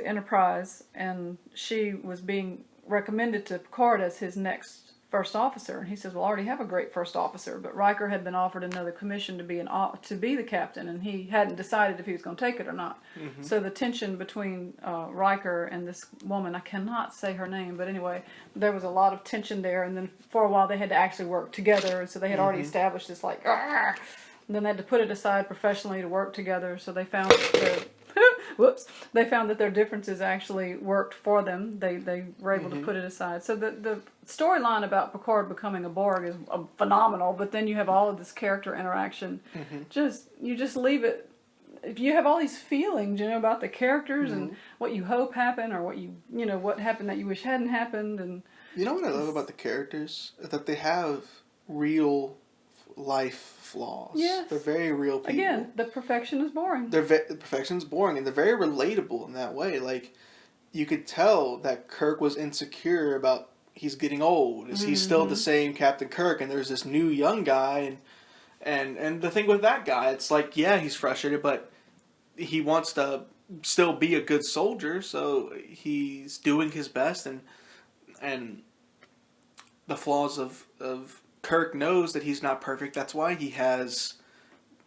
Enterprise, and she was being recommended to Picard as his next first officer. And he says, well, I already have a great first officer, but Riker had been offered another commission to be the captain, and he hadn't decided if he was going to take it or not. So the tension between Riker and this woman, I cannot say her name, but anyway, there was a lot of tension there, and then for a while they had to actually work together, and so they had already established this like, and then they had to put it aside professionally to work together. So they found they found that their differences actually worked for them. They were able to put it aside. So the storyline about Picard becoming a Borg is phenomenal, but then you have all of this character interaction. You just leave it. If you have all these feelings, about the characters and what you hope happened, or what happened that you wish hadn't happened, and you know what I love about the characters is that they have real life flaws. Yes. They're very real people. Again, the perfection is boring. The perfection's boring, and they're very relatable in that way. Like, you could tell that Kirk was insecure about he's getting old. He's still the same Captain Kirk, and there's this new young guy, and the thing with that guy, it's like, yeah, he's frustrated, but he wants to still be a good soldier, so he's doing his best, and the flaws of Kirk knows that he's not perfect. That's why he has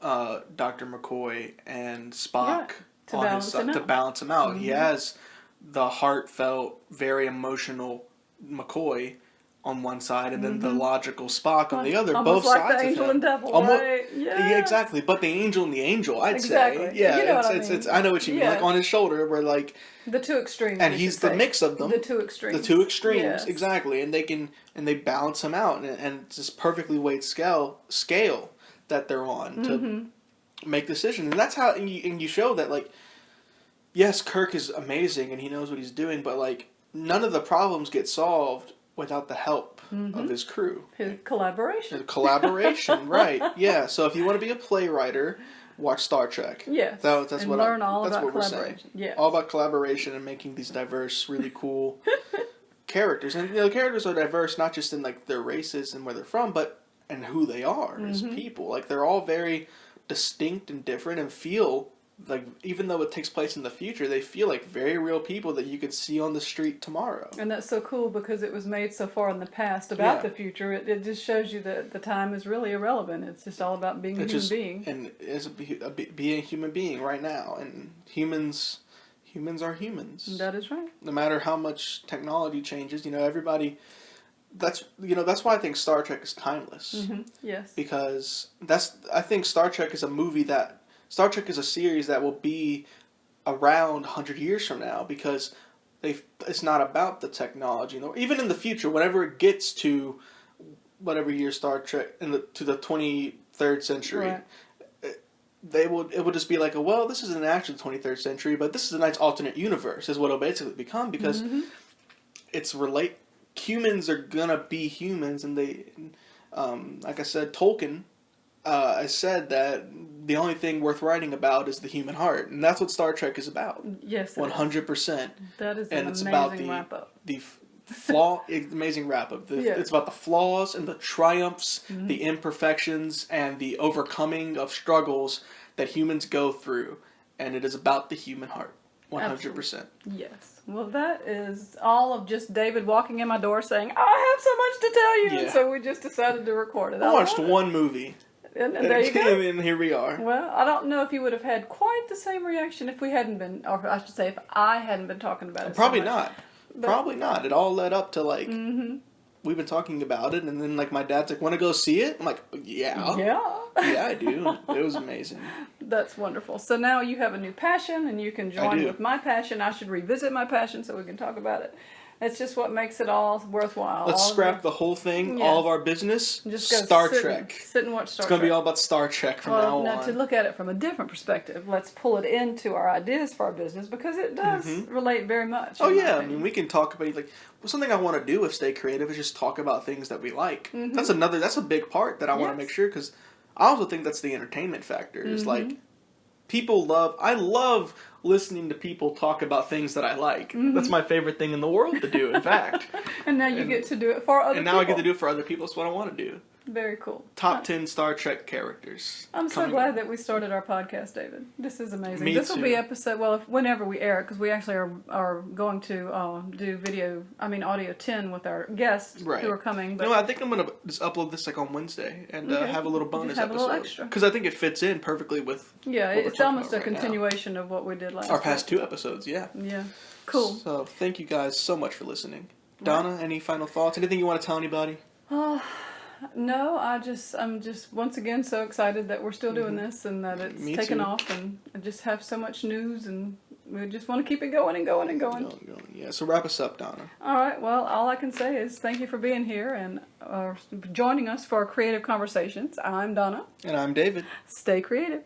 Dr. McCoy and Spock on his side to balance him out. He has the heartfelt, very emotional McCoy on one side and then the logical Spock on the other. Almost Both like sides the of angel him. and devil, Almost, right? Yeah, exactly. But the angel and the angel, I'd Exactly. say. Yeah, You know what I it's mean. I know what you mean. Like Yes. on his shoulder, where like, The two extremes. and we he's should the say. mix of them. The two extremes. The two extremes, Yes. exactly. And they balance him out, and it's this perfectly weighed scale that they're on to make decisions. And that's how, and you show that, like, yes, Kirk is amazing and he knows what he's doing, but like none of the problems get solved without the help of his crew. His collaboration. Collaboration, right? Yeah. So if you want to be a playwright, watch Star Trek. Yes. That's and what learn I'm, all that's about what we're saying. collaboration. Yes. All about collaboration and making these diverse, really cool characters. And the characters are diverse not just in like their races and where they're from, but and who they are as people. Like they're all very distinct and different and feel like, even though it takes place in the future, they feel like very real people that you could see on the street tomorrow. And that's so cool because it was made so far in the past about the future. It just shows you that the time is really irrelevant. It's just all about being a human being. And being a human being right now. And humans are humans. That is right. No matter how much technology changes, everybody... That's why I think Star Trek is timeless. Yes. Because I think Star Trek is a series that will be around 100 years from now, because it's not about the technology. Even in the future, whenever it gets to whatever year Star Trek to the 23rd century, right. It will just be like, well, this isn't actually the 23rd century, but this is a nice alternate universe, is what it'll basically become, because humans are gonna be humans, and they, like I said, Tolkien. I said that the only thing worth writing about is the human heart, and that's what Star Trek is about. Yes, 100%. That is and an it's amazing about wrap-up. The amazing wrap-up. It's about the flaws and the triumphs, the imperfections, and the overcoming of struggles that humans go through, and it is about the human heart. 100%. Absolutely. Yes. Well, that is all of just David walking in my door saying, I have so much to tell you, and so we just decided to record it. I watched one movie. And there you go. And here we are. Well, I don't know if you would have had quite the same reaction if we hadn't been, or I should say, if I hadn't been talking about it. Probably so much. not. But, Probably not. It all led up to like we've been talking about it, and then like my dad's like, "Want to go see it?" I'm like, "Yeah, yeah, I do." It was amazing. That's wonderful. So now you have a new passion, and you can join with my passion. I should revisit my passion so we can talk about it. It's just what makes it all worthwhile. Let's scrap the whole thing, all of our business. Just go Star Trek. Sit and watch Star Trek. It's going to be all about Star Trek from now on. Now, to look at it from a different perspective, let's pull it into our ideas for our business, because it does relate very much. Oh, yeah. I mean, we can talk about, like, something I want to do with Stay Creative is just talk about things that we like. That's a big part that I want to make sure, because I also think that's the entertainment factor. Is like, I love listening to people talk about things that I like. That's my favorite thing in the world to do, in fact. And now you get to do it for other people. And now I get to do it for other people. That's what I want to do. Very cool. Top 10 Star Trek characters. I'm so glad that we started our podcast, David. This is amazing. Me This too. will be episode, whenever we air it, because we actually are going to do audio 10 with our guests who are coming. But I think I'm going to just upload this like on Wednesday and have a little bonus episode. A little extra. Because I think it fits in perfectly with it's almost a continuation of what we did last our past week. 2 episodes, yeah. Yeah. Cool. So thank you guys so much for listening. Donna, any final thoughts? Anything you want to tell anybody? No, I'm just once again so excited that we're still doing this and that it's taken off, and I just have so much news, and we just want to keep it going and going and going. Yeah, so wrap us up, Donna. All right, well, all I can say is thank you for being here and joining us for our creative conversations. I'm Donna. And I'm David. Stay creative.